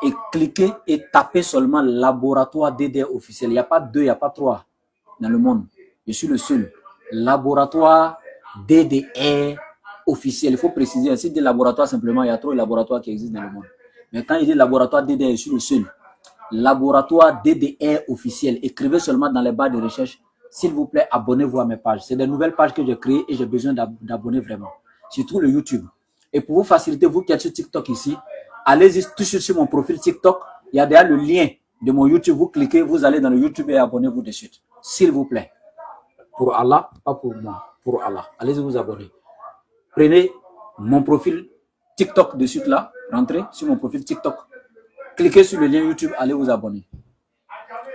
Et cliquez et tapez seulement laboratoire DDR officiel. Il n'y a pas deux, il n'y a pas trois dans le monde. Je suis le seul. Laboratoire DDR officiel. Il faut préciser, si des laboratoires simplement, il y a trop de laboratoires qui existent dans le monde. Mais quand il dit laboratoire DDR, je suis le seul. Laboratoire DDR officiel. Écrivez seulement dans les barres de recherche. S'il vous plaît, abonnez-vous à mes pages. C'est des nouvelles pages que j'ai créées et j'ai besoin d'abonner vraiment. Surtout le YouTube. Et pour vous faciliter, vous qui êtes sur TikTok ici, allez-y tout de suite sur mon profil TikTok. Il y a déjà le lien de mon YouTube. Vous cliquez, vous allez dans le YouTube et abonnez-vous de suite. S'il vous plaît. Pour Allah, pas pour moi. Pour Allah. Allez-y vous abonner. Prenez mon profil TikTok de suite là. Rentrez sur mon profil TikTok. Cliquez sur le lien YouTube. Allez vous abonner.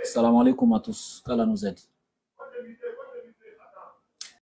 Salam alaikum à tous. Qu'Allah nous aide.